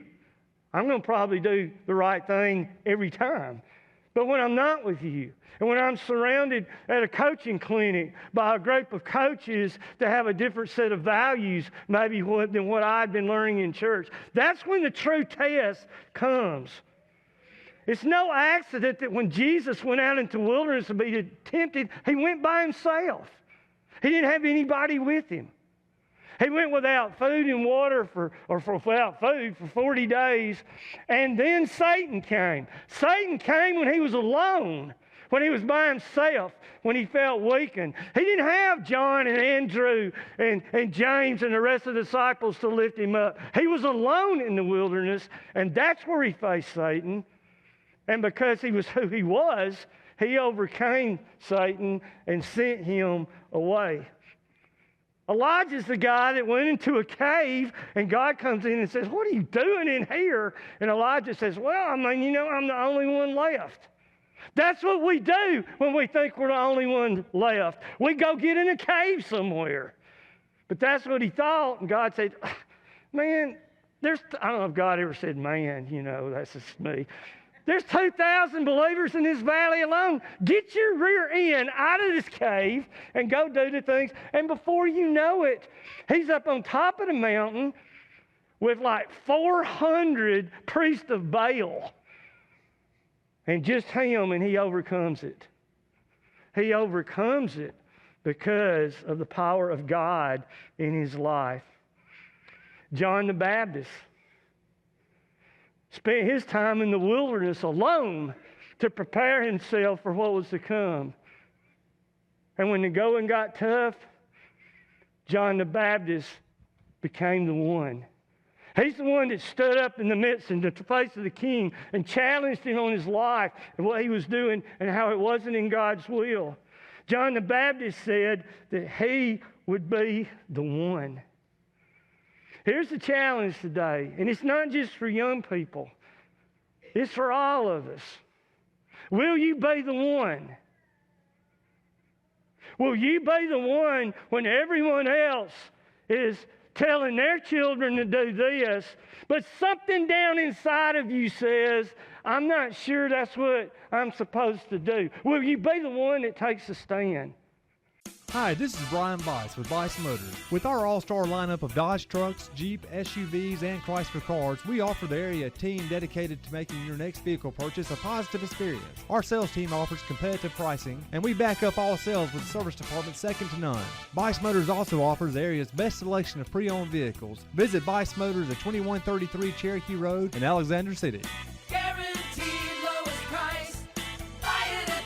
Speaker 2: I'm going to probably do the right thing every time. But when I'm not with you, and when I'm surrounded at a coaching clinic by a group of coaches that have a different set of values maybe than what I'd been learning in church, that's when the true test comes. It's no accident that when Jesus went out into the wilderness to be tempted, he went by himself. He didn't have anybody with him. He went without food and water without food for 40 days, and then Satan came. Satan came when he was alone, when he was by himself, when he felt weakened. He didn't have John and Andrew and James and the rest of the disciples to lift him up. He was alone in the wilderness, and that's where he faced Satan. And because he was who he was, he overcame Satan and sent him away. Elijah's the guy that went into a cave, and God comes in and says, what are you doing in here? And Elijah says, well, I'm the only one left. That's what we do when we think we're the only one left. We go get in a cave somewhere. But that's what he thought, and God said, man, I don't know if God ever said man, that's just me. There's 2,000 believers in this valley alone. Get your rear end out of this cave and go do the things. And before you know it, he's up on top of the mountain with like 400 priests of Baal. And just him, and he overcomes it. He overcomes it because of the power of God in his life. John the Baptist spent his time in the wilderness alone to prepare himself for what was to come. And when the going got tough, John the Baptist became the one. He's the one that stood up in the midst and the face of the king and challenged him on his life and what he was doing and how it wasn't in God's will. John the Baptist said that he would be the one. Here's the challenge today, and it's not just for young people. It's for all of us. Will you be the one? Will you be the one when everyone else is telling their children to do this, but something down inside of you says, I'm not sure that's what I'm supposed to do? Will you be the one that takes a stand?
Speaker 3: Hi, this is Brian Bice with Bice Motors. With our all-star lineup of Dodge trucks, Jeep, SUVs, and Chrysler cars, we offer the area team dedicated to making your next vehicle purchase a positive experience. Our sales team offers competitive pricing, and we back up all sales with a service department second to none. Bice Motors also offers the area's best selection of pre-owned vehicles. Visit Bice Motors at 2133 Cherokee Road in Alexander City.
Speaker 4: Guaranteed lowest price. Buy it at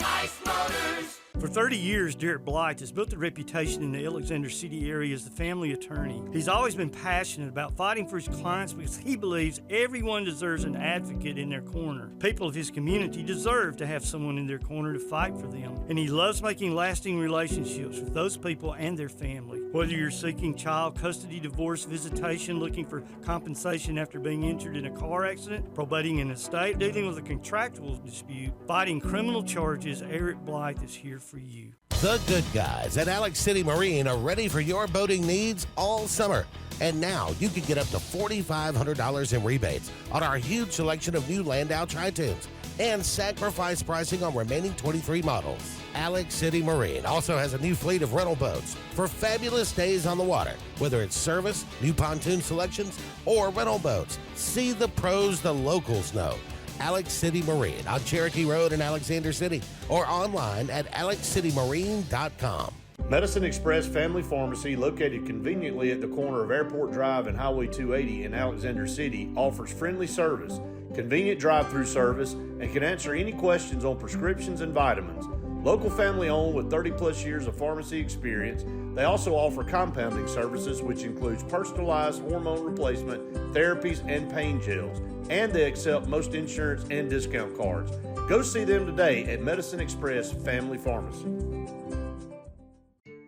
Speaker 4: Bice Motors.
Speaker 2: For 30 years, Derek Blythe has built a reputation in the Alexander City area as the family attorney. He's always been passionate about fighting for his clients because he believes everyone deserves an advocate in their corner. People of his community deserve to have someone in their corner to fight for them, and he loves making lasting relationships with those people and their family. Whether you're seeking child custody, divorce, visitation, looking for compensation after being injured in a car accident, probating an estate, dealing with a contractual dispute, fighting criminal charges, Eric Blythe is here for you.
Speaker 5: The good guys at Alex City Marine are ready for your boating needs all summer. And now you can get up to $4,500 in rebates on our huge selection of new Landau Tritoons and sacrifice pricing on remaining 23 models. Alex City Marine also has a new fleet of rental boats for fabulous days on the water, whether it's service, new pontoon selections, or rental boats. See the pros the locals know. Alex City Marine on Cherokee Road in Alexander City or online at alexcitymarine.com.
Speaker 1: Medicine Express Family Pharmacy, located conveniently at the corner of Airport Drive and Highway 280 in Alexander City, offers friendly service, convenient drive-through service, and can answer any questions on prescriptions and vitamins. Local family owned with 30-plus years of pharmacy experience, they also offer compounding services, which includes personalized hormone replacement, therapies, and pain gels. And they accept most insurance and discount cards. Go see them today at Medicine Express Family Pharmacy.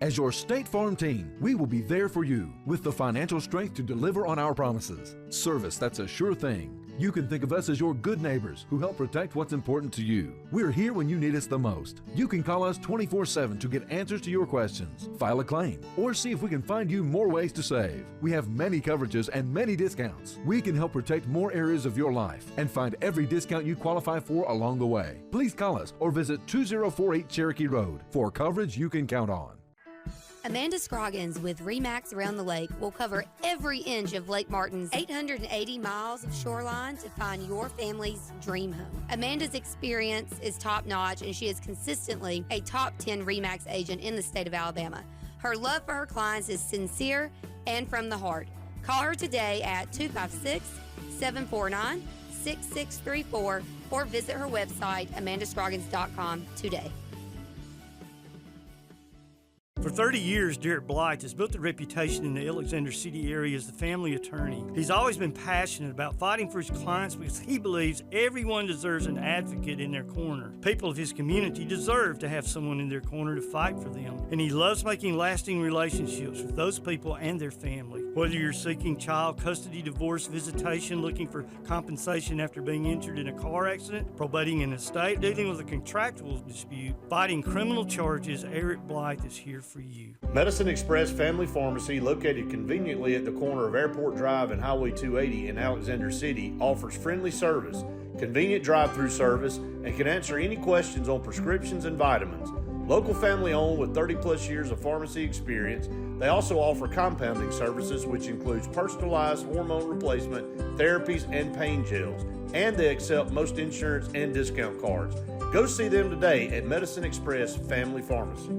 Speaker 8: As your State Farm team, we will be there for you with the financial strength to deliver on our promises. Service that's a sure thing. You can think of us as your good neighbors who help protect what's important to you. We're here when you need us the most. You can call us 24/7 to get answers to your questions, file a claim, or see if we can find you more ways to save. We have many coverages and many discounts. We can help protect more areas of your life and find every discount you qualify for along the way. Please call us or visit 2048 Cherokee Road for coverage you can count on.
Speaker 6: Amanda Scroggins with RE/MAX Around the Lake will cover every inch of Lake Martin's 880 miles of shoreline to find your family's dream home. Amanda's experience is top-notch, and she is consistently a top 10 RE/MAX agent in the state of Alabama. Her love for her clients is sincere and from the heart. Call her today at 256-749-6634 or visit her website, amandascroggins.com today.
Speaker 2: For 30 years, Derek Blythe has built a reputation in the Alexander City area as the family attorney. He's always been passionate about fighting for his clients because he believes everyone deserves an advocate in their corner. People of his community deserve to have someone in their corner to fight for them, and he loves making lasting relationships with those people and their family. Whether you're seeking child custody, divorce, visitation, looking for compensation after being injured in a car accident, probating an estate, dealing with a contractual dispute, fighting criminal charges, Eric Blythe is here for you.
Speaker 1: Medicine Express Family Pharmacy, located conveniently at the corner of Airport Drive and Highway 280 in Alexander City, offers friendly service, convenient drive-through service, and can answer any questions on prescriptions and vitamins. Local family owned with 30-plus years of pharmacy experience, they also offer compounding services, which includes personalized hormone replacement, therapies, and pain gels. And they accept most insurance and discount cards. Go see them today at Medicine Express Family Pharmacy.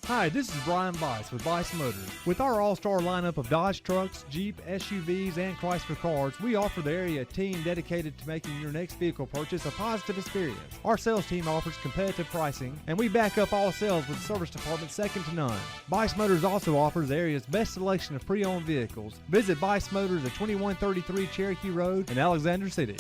Speaker 3: Hi, this is Brian Bice with Bice Motors. With our all-star lineup of Dodge trucks, Jeep, SUVs, and Chrysler cars, we offer the area team dedicated to making your next vehicle purchase a positive experience. Our sales team offers competitive pricing, and we back up all sales with a service department second to none. Bice Motors also offers the area's best selection of pre-owned vehicles. Visit Bice Motors at 2133 Cherokee Road in Alexander City.